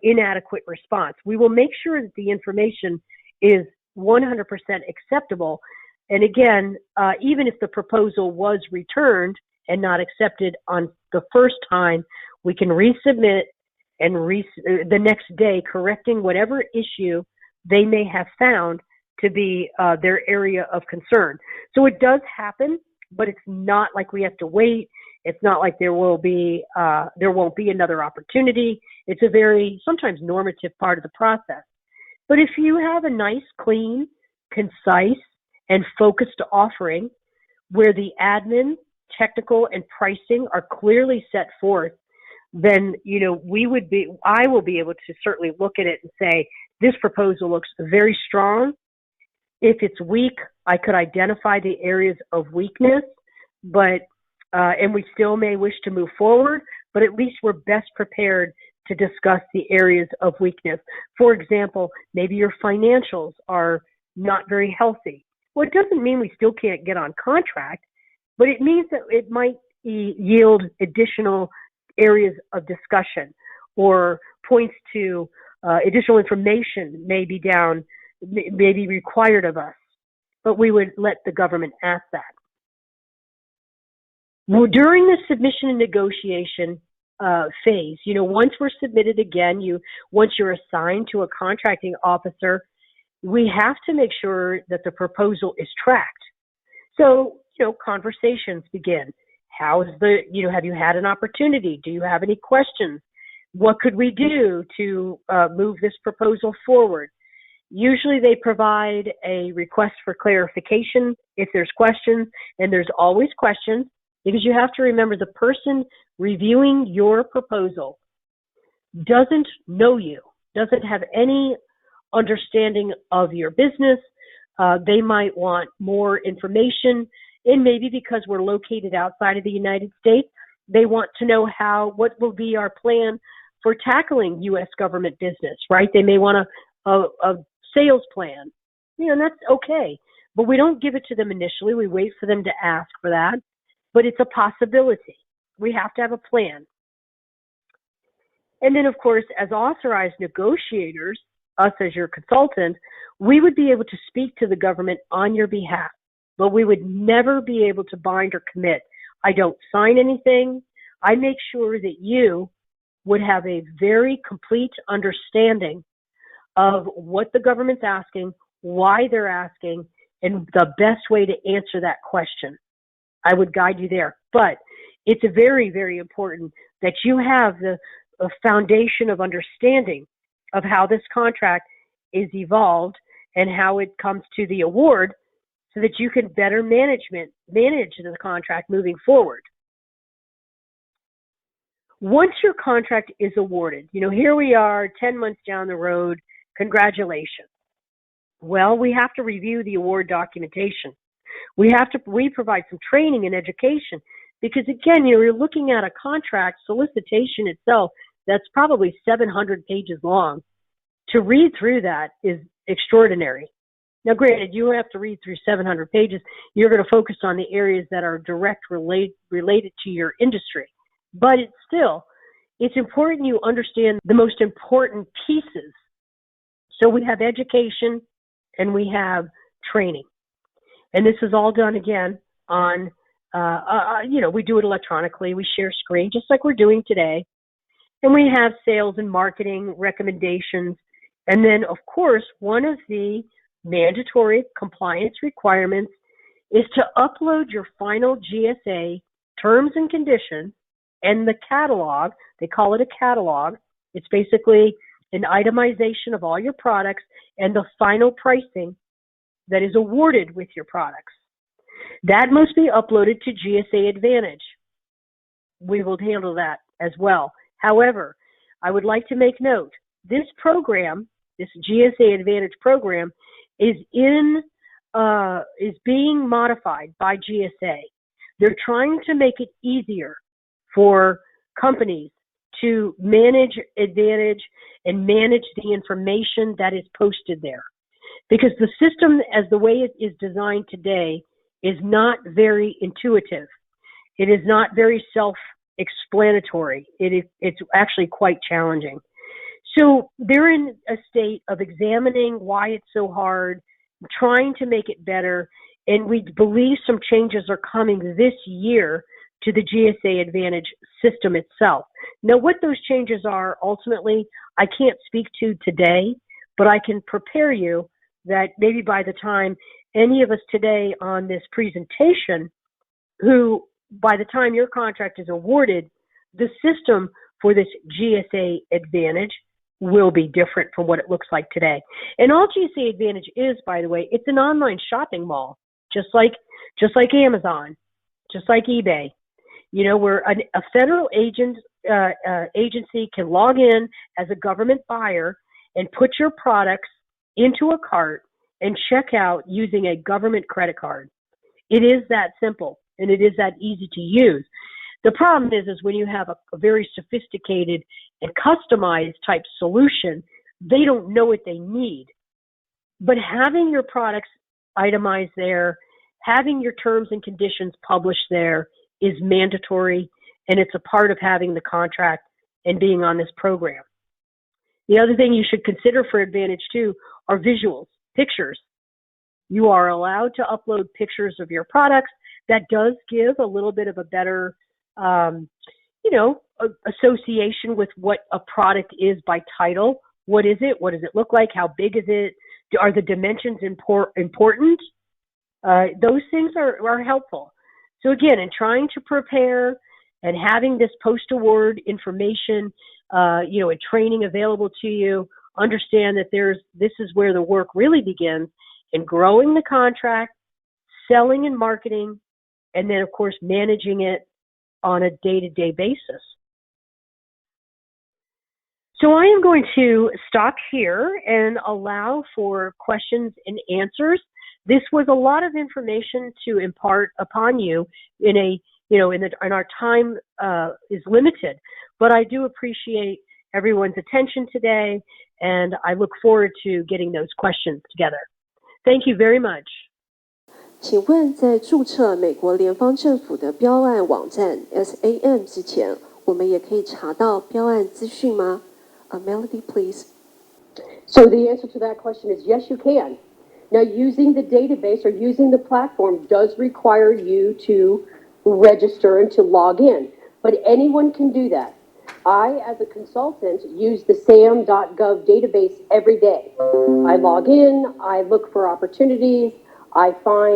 inadequate response. We will make sure that the information is 100% acceptable. And again, even if the proposal was returned and not accepted on the first time, we can resubmit and the next day, correcting whatever issue they may have found to be their area of concern. So it does happen, but it's not like we have to wait. It's not like there won't be another opportunity. It's a very sometimes normative part of the process. But if you have a nice, clean, concise, and focused offering where the admin, technical, and pricing are clearly set forth, then I will be able to certainly look at it and say, this proposal looks very strong. If it's weak, I could identify the areas of weakness, but and we still may wish to move forward, but at least we're best prepared to discuss the areas of weakness. For example, maybe your financials are not very healthy. Well, it doesn't mean we still can't get on contract, but it means that it might yield additional areas of discussion or points to additional information may be required of us, but we would let the government ask that. Well, during the submission and negotiation phase, once we're submitted again, once you're assigned to a contracting officer, we have to make sure that the proposal is tracked. So, conversations begin. Have you had an opportunity? Do you have any questions? What could we do to move this proposal forward? Usually they provide a request for clarification if there's questions, and there's always questions, because you have to remember the person reviewing your proposal doesn't know you, doesn't have any understanding of your business. They might want more information, and maybe because we're located outside of the United States, they want to know what will be our plan for tackling U.S. government business, right? They may want a sales plan. That's okay. But we don't give it to them initially. We wait for them to ask for that. But it's a possibility. We have to have a plan. And then, of course, as authorized negotiators, us as your consultant, we would be able to speak to the government on your behalf, but we would never be able to bind or commit. I don't sign anything. I make sure that you would have a very complete understanding of what the government's asking, why they're asking, and the best way to answer that question. I would guide you there. But it's very, very important that you have the foundation of understanding of how this contract is evolved and how it comes to the award so that you can better manage the contract moving forward. Once your contract is awarded, here we are 10 months down the road, congratulations. Well, we have to review the award documentation. We provide some training and education because, again, you're looking at a contract solicitation itself that's probably 700 pages long. To read through that is extraordinary. Now, granted, you have to read through 700 pages. You're going to focus on the areas that are related to your industry. But it's important you understand the most important pieces. So we have education and we have training. And this is all done, again, on, we do it electronically. We share screen just like we're doing today. And we have sales and marketing recommendations. And then, of course, one of the mandatory compliance requirements is to upload your final GSA terms and conditions and the catalog. They call it a catalog. It's basically an itemization of all your products and the final pricing that is awarded with your products. That must be uploaded to GSA Advantage. We will handle that as well. However, I would like to make note, this program, this GSA Advantage program, is being modified by GSA. They're trying to make it easier for companies to manage Advantage and manage the information that is posted there. Because the system, as the way it is designed today, is not very intuitive. It is not very self-explanatory. It's actually quite challenging. So they're in a state of examining why it's so hard, trying to make it better, and we believe some changes are coming this year to the GSA Advantage system itself. Now, what those changes are, ultimately, I can't speak to today, but I can prepare you that maybe by the time any of us today on this presentation, who by the time your contract is awarded, the system for this GSA Advantage will be different from what it looks like today. And all GSA Advantage is, by the way, it's an online shopping mall, just like Amazon, just like eBay. Where a federal agency can log in as a government buyer and put your products into a cart and check out using a government credit card. It is that simple, and it is that easy to use. The problem is when you have a very sophisticated and customized type solution, they don't know what they need. But having your products itemized there, having your terms and conditions published there is mandatory, and it's a part of having the contract and being on this program. The other thing you should consider for Advantage too are visuals, pictures. You are allowed to upload pictures of your products. That does give a little bit of a better, association with what a product is by title. What is it? What does it look like? How big is it? Are the dimensions important? Those things are helpful. So again, in trying to prepare and having this post-award information, and training available to you, understand that this is where the work really begins in growing the contract, selling and marketing, and then, of course, managing it on a day-to-day basis. So I am going to stop here and allow for questions and answers. This was a lot of information to impart upon you and our time is limited, but I do appreciate everyone's attention today, and I look forward to getting those questions together. Thank you very much. 请问在注册美国联邦政府的标案网站 SAM 之前，我们也可以查到标案资讯吗？Melody, please. So the answer to that question is yes, you can. Now, using the database or using the platform does require you to register and to log in, but anyone can do that. I, as a consultant, use the sam.gov database every day. I log in, I look for opportunities, I try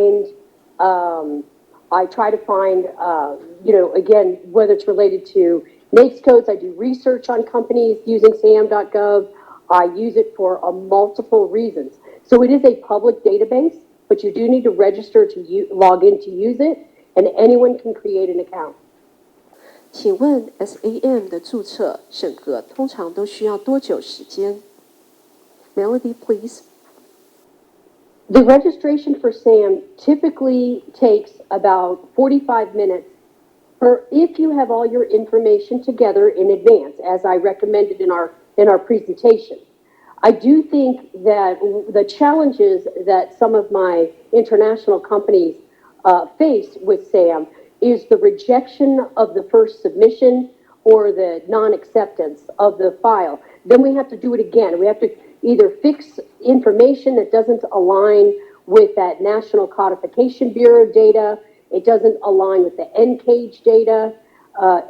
to find, again, whether it's related to NAICS codes, I do research on companies using sam.gov. I use it for multiple reasons. So it is a public database, but you do need to register to log in to use it, and anyone can create an account. 请问 SAM 的注册审核通常都需要多久时间 ？Melody, please. The registration for SAM typically takes about 45 minutes if you have all your information together in advance, as I recommended in our presentation. I do think that the challenges that some of my international companies face with SAM is the rejection of the first submission or the non-acceptance of the file. Then we have to do it again. We have to either fix information that doesn't align with that National Codification Bureau data. It doesn't align with the NCAGE data.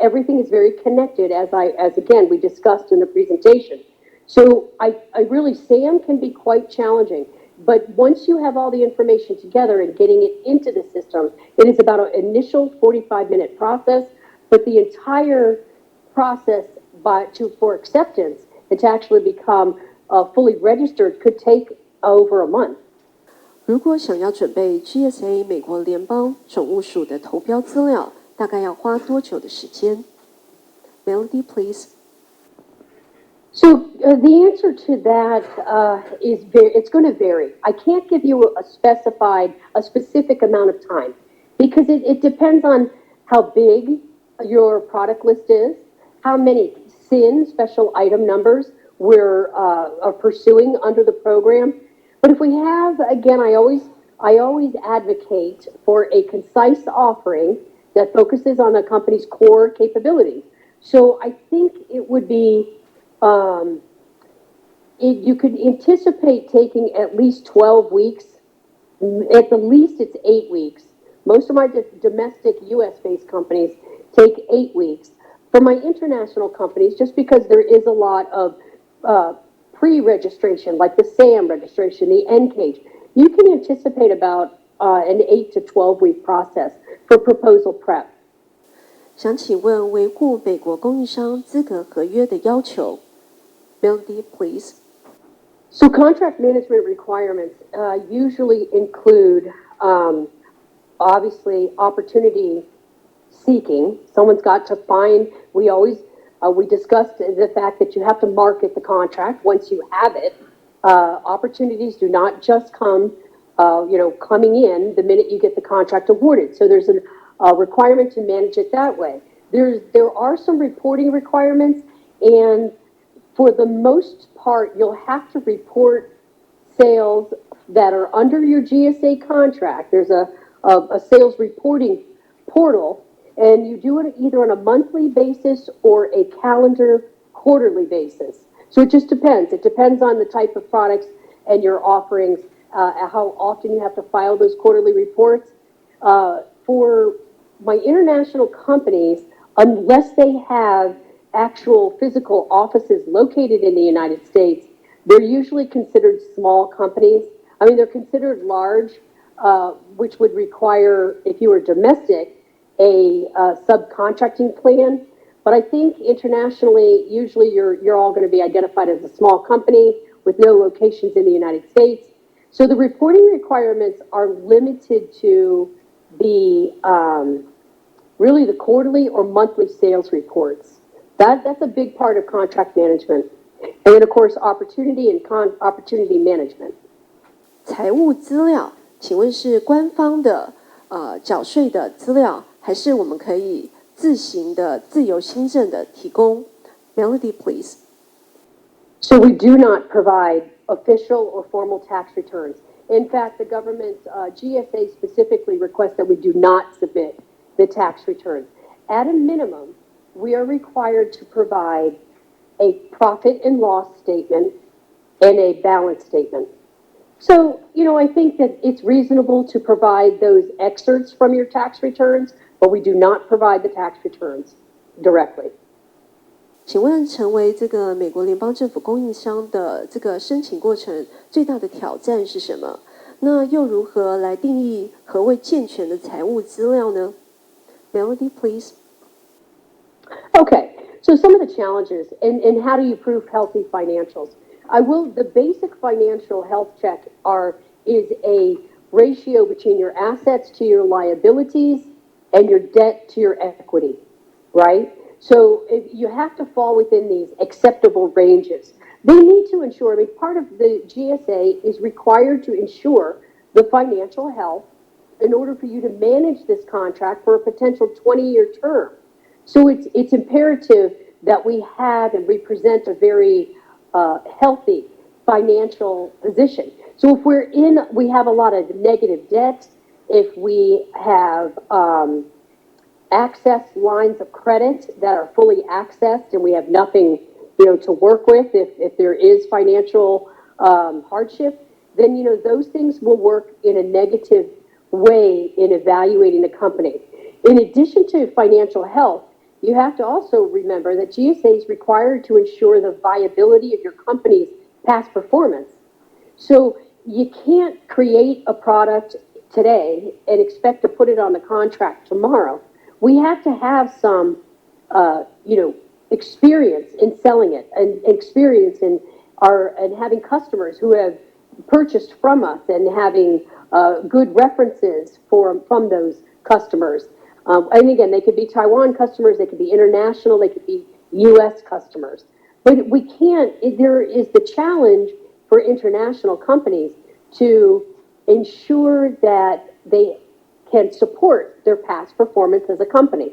Everything is very connected, as again, we discussed in the presentation. So I really, SAM can be quite challenging. But once you have all the information together and getting it into the system, it is about an initial 45-minute process, but the entire process for acceptance and to actually become fully registered could take over a month. 如果想要准备 GSA 美国联邦总务署的投标资料，大概要花多久的时间 ？Melody, please. So the answer to that it's going to vary. I can't give you a specific amount of time because it depends on how big your product list is, how many SIN, special item numbers, are pursuing under the program. But if we have, again, I always advocate for a concise offering that focuses on the company's core capabilities. So I think it would be you could anticipate taking at least 12 weeks. At the least, it's 8 weeks. Most of my domestic U.S.-based companies take 8 weeks. For my international companies, just because there is a lot of pre-registration, like the SAM registration, the NCAGE, you can anticipate about an 8 to 12-week process for proposal prep. 想请问维护美国供应商资格合约的要求 ，Melody, please. So contract management requirements usually include, obviously, opportunity seeking. Someone's got to find. We discussed the fact that you have to market the contract once you have it. Opportunities do not just come, coming in the minute you get the contract awarded. So there's a requirement to manage it that way. There are some reporting requirements, and for the most part, you'll have to report sales that are under your GSA contract. There's a sales reporting portal, and you do it either on a monthly basis or a calendar quarterly basis. So it just depends. It depends on the type of products and your offerings, how often you have to file those quarterly reports. For my international companies, unless they have actual physical offices located in the United States, they're usually considered small companies. I mean, they're considered large, which would require, if you were domestic, a subcontracting plan. But I think internationally, usually you're all going to be identified as a small company with no locations in the United States. So the reporting requirements are limited to really the quarterly or monthly sales reports. That's a big part of contract management. And then, of course, opportunity management. 财务资料，请问是官方的缴税的资料，还是我们可以自行的自由新政的提供 ？Melody, please. So we do not provide official or formal tax returns. In fact, the government, GSA specifically requests that we do not submit the tax returns. At a minimum, we are required to provide a profit and loss statement, and a balance statement. So, I think that it's reasonable to provide those excerpts from your tax returns, but we do not provide the tax returns directly. 请问成为这个美国联邦政府供应商的这个申请过程最大的挑战是什么？那又如何来定义何谓健全的财务资料呢？ Melody, please. Okay, so some of the challenges and how do you prove healthy financials? The basic financial health check is a ratio between your assets to your liabilities and your debt to your equity, right? So you have to fall within these acceptable ranges. They need to ensure, part of the GSA is required to ensure the financial health in order for you to manage this contract for a potential 20-year term. So it's imperative that we have and represent a very healthy financial position. So if we have a lot of negative debt, if we have access lines of credit that are fully accessed and we have nothing, to work with, if there is financial hardship, then, those things will work in a negative way in evaluating the company. In addition to financial health, you have to also remember that GSA is required to ensure the viability of your company's past performance. So you can't create a product today and expect to put it on the contract tomorrow. We have to have some, experience in selling it and experience in having customers who have purchased from us and having good references from those customers. And again, they could be Taiwan customers, they could be international, they could be U.S. customers. But there is the challenge for international companies to ensure that they can support their past performance as a company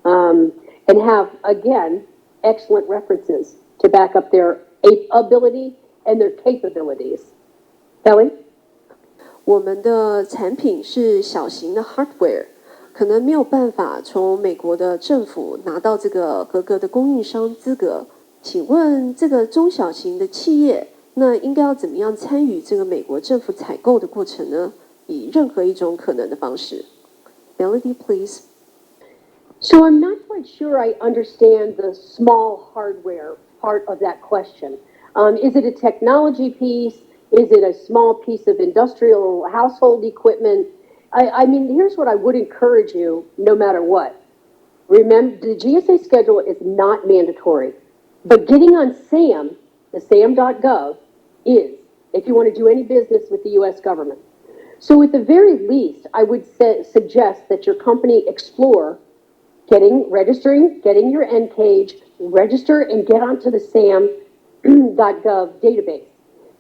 and have, again, excellent references to back up their ability and their capabilities. Kelly? 我们的产品是小型的 hardware， 可能没有办法从美国的政府拿到这个合格的供应商资格。请问这个中小型的企业，那应该要怎么样参与这个美国政府采购的过程呢？以任何一种可能的方式。Melody, please. So I'm not quite sure I understand the small hardware part of that question. Is it a technology piece? Is it a small piece of industrial household equipment? Here's what I would encourage you, no matter what. Remember, the GSA schedule is not mandatory, but getting on SAM, the SAM.gov, is, if you want to do any business with the U.S. government. So at the very least, I would suggest that your company explore registering, getting your NCAGE, register and get onto the SAM.gov database,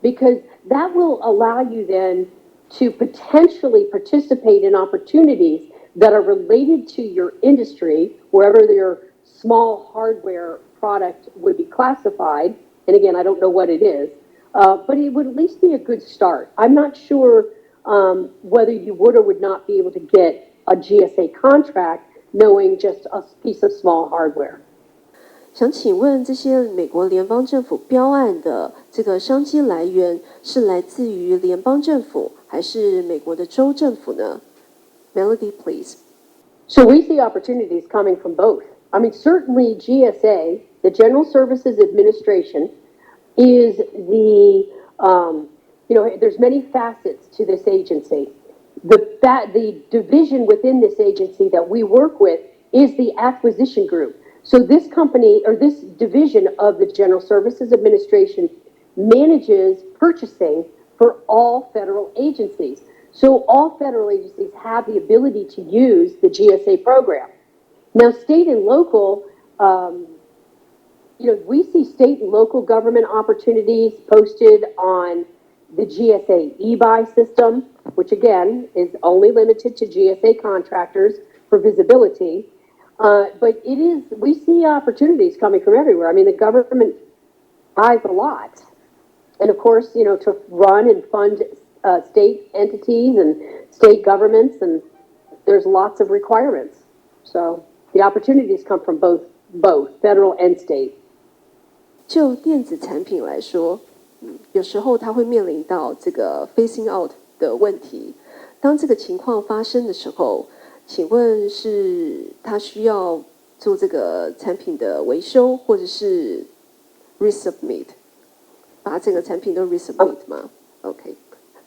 because that will allow you then to potentially participate in opportunities that are related to your industry, wherever your small hardware product would be classified. And again, I don't know what it is, but it would at least be a good start. I'm not sure whether you would or would not be able to get a GSA contract knowing just a piece of small hardware. 想请问这些美国联邦政府标案的这个商机来源是来自于联邦政府还是美国的州政府呢？ Melody, please. So we see opportunities coming from both. Certainly GSA, the General Services Administration, is there's many facets to this agency. The division within this agency that we work with is the acquisition group. So this company, or this division of the General Services Administration, manages purchasing for all federal agencies. So all federal agencies have the ability to use the GSA program. Now, state and local, we see state and local government opportunities posted on the GSA e-buy system, which again is only limited to GSA contractors for visibility. But we see opportunities coming from everywhere. The government buys a lot. And of course, to run and fund state entities and state governments, and there's lots of requirements. So the opportunities come from both federal and state. 就电子产品来说，有时候它会面临到这个 phasing out 的问题。当这个情况发生的时候，请问是他需要做这个产品的维修，或者是 resubmit， 把整个产品都 resubmit 吗？Okay,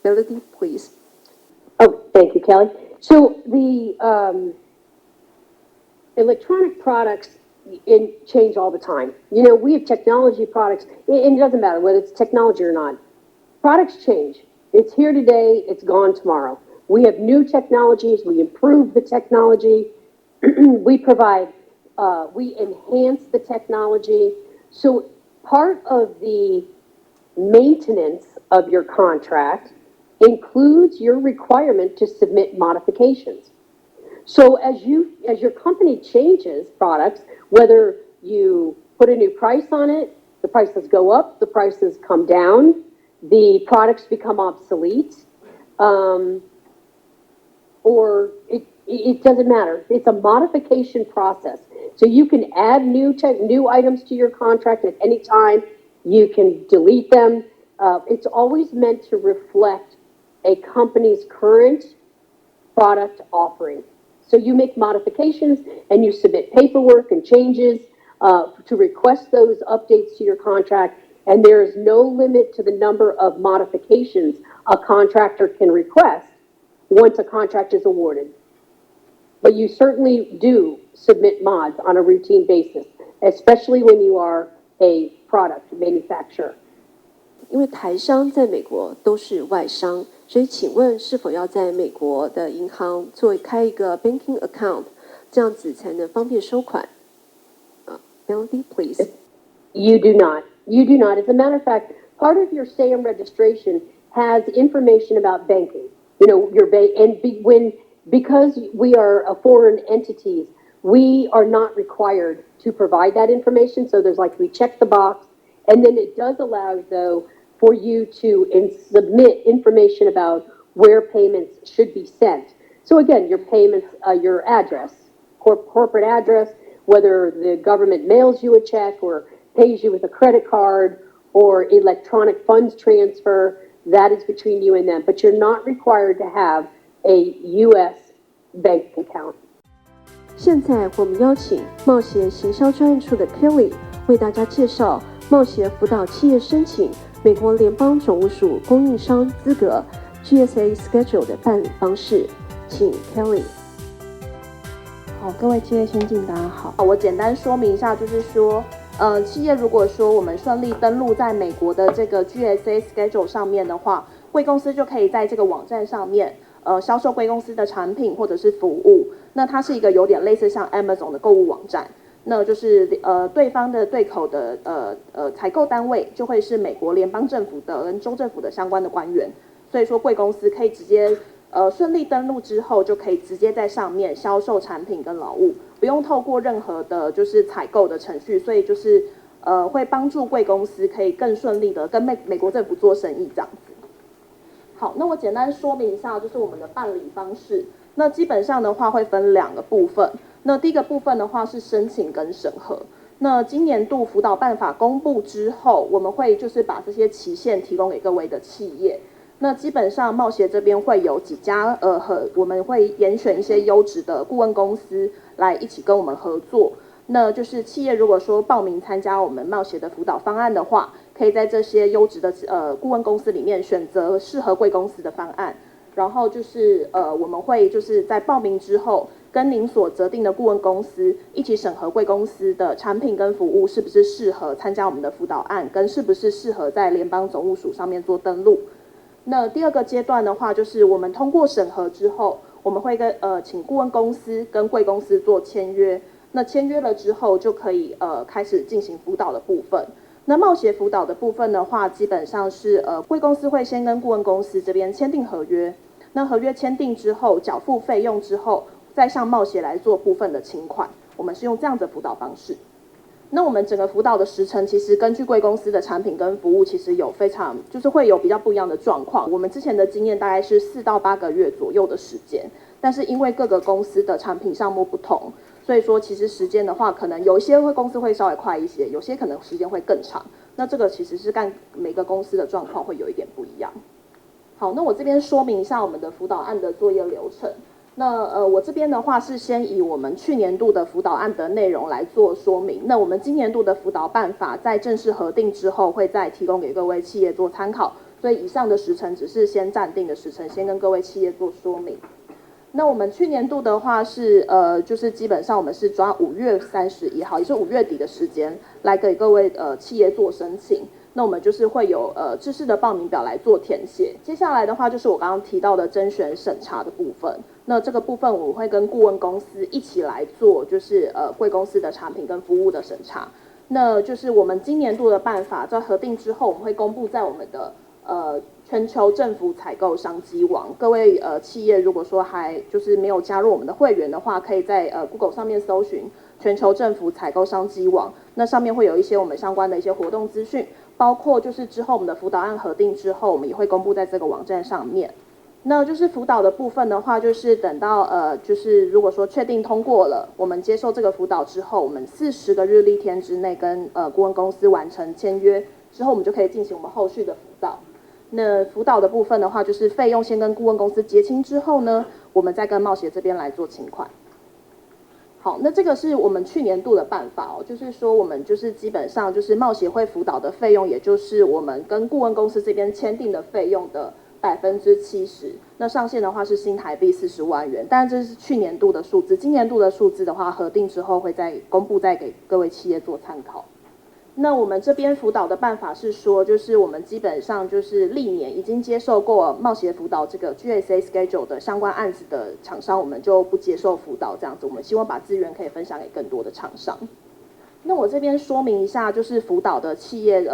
Melody, please. Oh, thank you, Kelly. So the electronic products change all the time. You know, we have technology products, and it doesn't matter whether it's technology or not. Products change. It's here today, it's gone tomorrow. We have new technologies, we improve the technology, we provide, we enhance the technology. So part of the maintenance of your contract includes your requirement to submit modifications. So as your company changes products, whether you put a new price on it, the prices go up, the prices come down, the products become obsolete, or it doesn't matter. It's a modification process. So you can add new items to your contract at any time. You can delete them. It's always meant to reflect a company's current product offering. So you make modifications and you submit paperwork and changes to request those updates to your contract. And there is no limit to the number of modifications a contractor can request once a contract is awarded. But you certainly do submit mods on a routine basis, especially when you are a product manufacturer. 因为台商在美国都是外商，所以请问是否要在美国的银行开一个 banking account， 这样子才能方便收款？Melody, please. You do not. You do not. As a matter of fact, part of your SAM registration has information about banking. You know, because we are a foreign entities, we are not required to provide that information. So we check the box, and then it does allow, though, for you to submit information about where payments should be sent. So again, your payments, your address, corporate address, whether the government mails you a check or pays you with a credit card or electronic funds transfer, that is between you and them. But you're not required to have a U.S. bank account. 现在我们邀请贸协行销专案处的 Kelly 为大家介绍贸协辅导企业申请美国联邦总务署供应商资格 GSA Schedule 的办理方式，请 Kelly。好，各位企业先进，大家好。我简单说明一下，就是说，企业如果说我们顺利登录在美国的这个 GSA Schedule 上面的话，贵公司就可以在这个网站上面，销售贵公司的产品或者是服务。那它是一个有点类似像 Amazon 的购物网站。那就是对方的对口的采购单位就会是美国联邦政府的跟州政府的相关的官员，所以说贵公司可以直接顺利登录之后，就可以直接在上面销售产品跟劳务，不用透过任何的就是采购的程序，所以就是会帮助贵公司可以更顺利的跟美国政府做生意这样子。好，那我简单说明一下，就是我们的办理方式。那基本上的话会分2个部分。那第一个部分的话是申请跟审核。那今年度辅导办法公布之后，我们会就是把这些期限提供给各位的企业。那基本上贸协这边会有几家我们会严选一些优质的顾问公司来一起跟我们合作。那就是企业如果说报名参加我们贸协的辅导方案的话，可以在这些优质的顾问公司里面选择适合贵公司的方案。然后就是我们会就是在报名之后，跟您所择定的顾问公司一起审核贵公司的产品跟服务是不是适合参加我们的辅导案，跟是不是适合在联邦总务署上面做登录。那第2个阶段的话，就是我们通过审核之后，我们会请顾问公司跟贵公司做签约。那签约了之后，就可以开始进行辅导的部分。那贸协辅导的部分的话，基本上是贵公司会先跟顾问公司这边签订合约。那合约签订之后，缴付费用之后，再向贸协来做部分的请款。我们是用这样的辅导方式。那我们整个辅导的时程，其实根据贵公司的产品跟服务，其实有就是会有比较不一样的状况。我们之前的经验大概是4到8个月左右的时间，但是因为各个公司的产品项目不同，所以说其实时间的话，可能有一些公司会稍微快一些，有些可能时间会更长。那这个其实是看每个公司的状况会有一点不一样。好，那我这边说明一下我们的辅导案的作业流程。那我这边的话是先以我们去年度的辅导案的内容来做说明。那我们今年度的辅导办法在正式核定之后，会再提供给各位企业做参考。所以以上的时程只是先暂定的时程，先跟各位企业做说明。那我们去年度的话是就是基本上我们是抓5月31号，也是5月底的时间来给各位企业做申请。那我们就是会有制式的报名表来做填写。接下来的话就是我刚刚提到的甄选审查的部分。那这个部分我会跟顾问公司一起来做，就是贵公司的产品跟服务的审查。那就是我们今年度的办法在核定之后，我们会公布在我们的全球政府采购商机网。各位企业如果说还就是没有加入我们的会员的话，可以在Google 上面搜寻全球政府采购商机网，那上面会有一些我们相关的一些活动资讯，包括就是之后我们的辅导案核定之后，我们也会公布在这个网站上面。那就是辅导的部分的话，就是等到就是如果说确定通过了，我们接受这个辅导之后，我们40个日历天之内跟顾问公司完成签约之后，我们就可以进行我们后续的辅导。那辅导的部分的话，就是费用先跟顾问公司结清之后呢，我们再跟贸协这边来做请款。好，那这个是我们去年度的办法哦，就是说我们就是基本上就是贸协会辅导的费用，也就是我们跟顾问公司这边签订的费用的70%，那上限的话是新台币40万元，但这是去年度的数字，今年度的数字的话，核定之后会再公布，再给各位企业做参考。那我们这边辅导的办法是说，就是我们基本上就是历年已经接受过贸协辅导这个 GSA schedule 的相关案子的厂商，我们就不接受辅导这样子，我们希望把资源可以分享给更多的厂商。那我这边说明一下，就是辅导的企业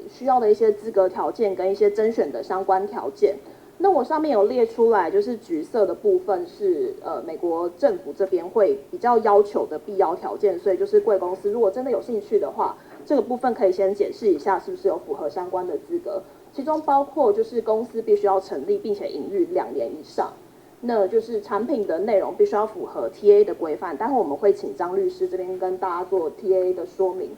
需要的一些资格条件跟一些甄选的相关条件。那我上面有列出来，就是橘色的部分是美国政府这边会比较要求的必要条件，所以就是贵公司如果真的有兴趣的话，这个部分可以先检视一下是不是有符合相关的资格，其中包括就是公司必须要成立并且营运2年以上，那就是产品的内容必须要符合 TAA 的规范，待会我们会请张律师这边跟大家做 TAA 的说明。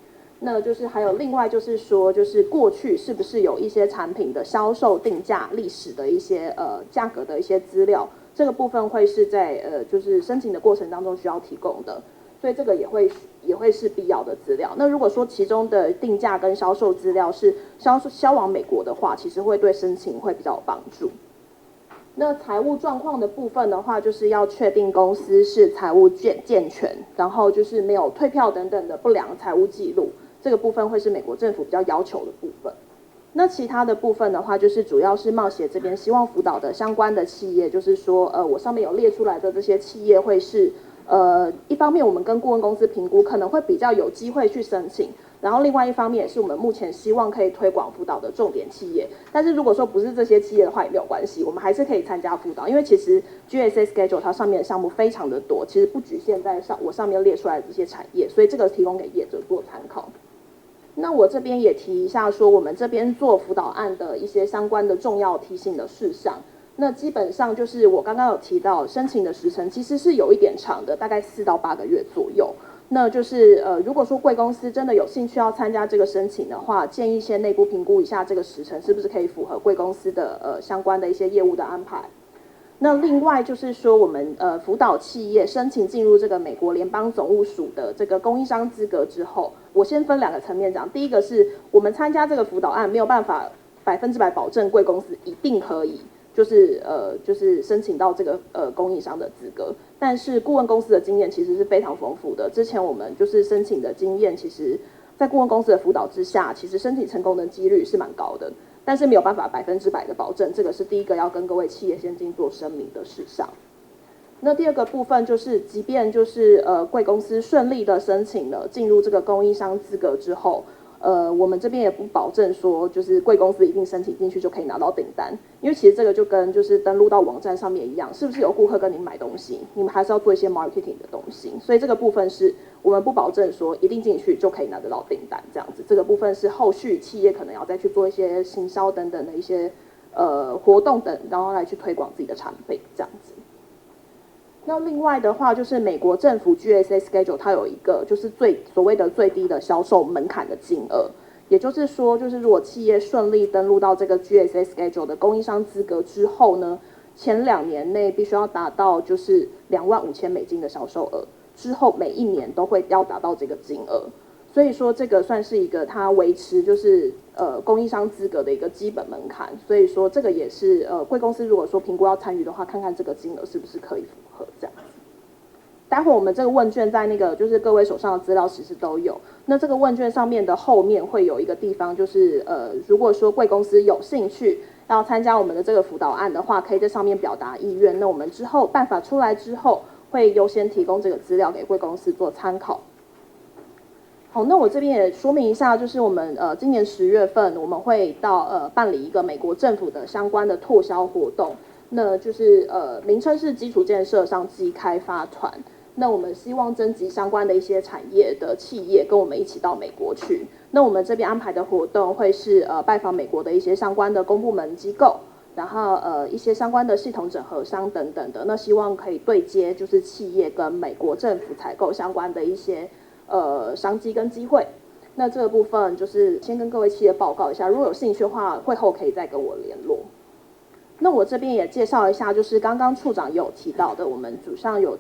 那就是还有另外就是说，就是过去是不是有一些产品的销售定价历史的一些价格的一些资料，这个部分会是在就是申请的过程当中需要提供的，所以这个也会是必要的资料。那如果说其中的定价跟销售资料是销往美国的话，其实会对申请会比较有帮助。那财务状况的部分的话，就是要确定公司是财务健全，然后就是没有退票等等的不良财务记录，这个部分会是美国政府比较要求的部分。那其他的部分的话，就是主要是贸协这边希望辅导的相关的企业，就是说我上面有列出来的这些企业会是一方面我们跟顾问公司评估可能会比较有机会去申请，然后另外一方面也是我们目前希望可以推广辅导的重点企业。但是如果说不是这些企业的话也没有关系，我们还是可以参加辅导，因为其实 GSA schedule 它上面的项目非常的多，其实不局限在我上面列出来的这些产业，所以这个提供给业者做参考。那我这边也提一下说，我们这边做辅导案的一些相关的重要提醒的事项。那基本上就是我刚刚有提到，申请的时程其实是有一点长的，大概4到8个月左右。那就是如果说贵公司真的有兴趣要参加这个申请的话，建议先内部评估一下这个时程是不是可以符合贵公司的相关的一些业务的安排。那另外就是说，我们辅导企业申请进入这个美国联邦总务署的这个供应商资格之后，我先分2个层面讲。第一个是我们参加这个辅导案没有办法100%保证贵公司一定可以就是申请到这个供应商的资格，但是顾问公司的经验其实是非常丰富的。之前我们就是申请的经验，其实在顾问公司的辅导之下，其实申请成功的几率是蛮高的。但是没有办法100%的保证，这个是第一个要跟各位企业先进做声明的事项。那第二个部分就是，即便就是贵公司顺利的申请了进入这个供应商资格之后，我们这边也不保证说就是贵公司一定申请进去就可以拿到订单，因为其实这个就跟就是登录到网站上面一样，是不是有顾客跟你买东西，你们还是要做一些 marketing 的东西，所以这个部分是我们不保证说一定进去就可以拿得到订单这样子，这个部分是后续企业可能要再去做一些行销等等的一些活动等，然后来去推广自己的产品这样子。那另外的话，就是美国政府 GSA schedule 它有一个就是所谓的最低的销售门槛的金额，也就是说，就是如果企业顺利登录到这个 GSA schedule 的供应商资格之后呢，前2年内必须要达到就是$25,000的销售额，之后每一年都会要达到这个金额。所以说这个算是一个它维持就是供应商资格的一个基本门槛，所以说这个也是贵公司如果说评估要参与的话，看看这个金额是不是可以符合这样子。待会我们这个问卷在那个就是各位手上的资料其实都有，那这个问卷上面的后面会有一个地方，就是如果说贵公司有兴趣要参加我们的这个辅导案的话，可以在上面表达意愿，那我们之后办法出来之后会优先提供这个资料给贵公司做参考。好，那我这边也说明一下，就是我们今年10月份我们会到办理一个美国政府的相关的拓销活动，那就是名称是基础建设商机开发团。那我们希望征集相关的一些产业的企业跟我们一起到美国去。那我们这边安排的活动会是拜访美国的一些相关的公部门机构，然后一些相关的系统整合商等等的。那希望可以对接就是企业跟美国政府采购相关的一些商机跟机会。那这个部分就是先跟各位企业报告一下，如果有兴趣的话，会后可以再跟我联络。那我这边也介绍一下，就是刚刚处长也有提到的，我们组上有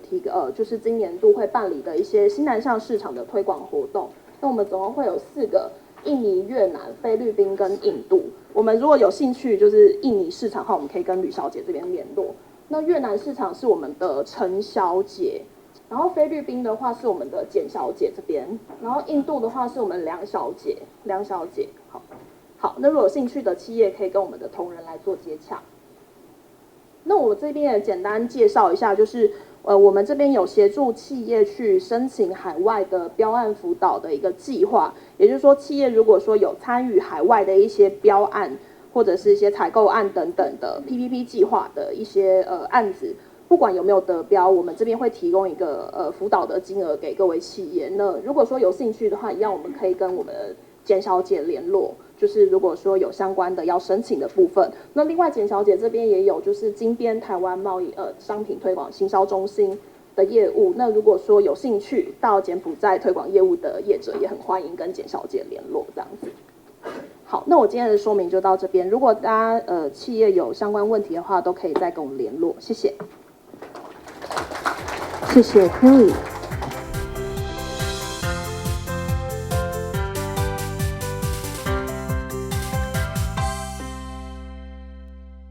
就是今年度会办理的一些新南向市场的推广活动。那我们总共会有4个：印尼、越南、菲律宾跟印度。我们如果有兴趣，就是印尼市场的话，我们可以跟吕小姐这边联络。那越南市场是我们的陈小姐，然后菲律宾的话是我们的简小姐这边，然后印度的话是我们梁小姐。好，那如果有兴趣的企业可以跟我们的同仁来做接洽。那我这边也简单介绍一下，就是我们这边有协助企业去申请海外的标案辅导的一个计划，也就是说，企业如果说有参与海外的一些标案或者是一些采购案等等的 PPP 计划的一些案子，不管有没有得标，我们这边会提供一个辅导的金额给各位企业。那如果说有兴趣的话，一样我们可以跟我们的简小姐联络。就是如果说有相关的要申请的部分，那另外简小姐这边也有就是金边台湾贸易商品推广行销中心的业务。那如果说有兴趣到柬埔寨推广业务的业者，也很欢迎跟简小姐联络这样子。好，那我今天的说明就到这边。如果大家企业有相关问题的话，都可以再跟我们联络。谢谢。谢谢 Kelly。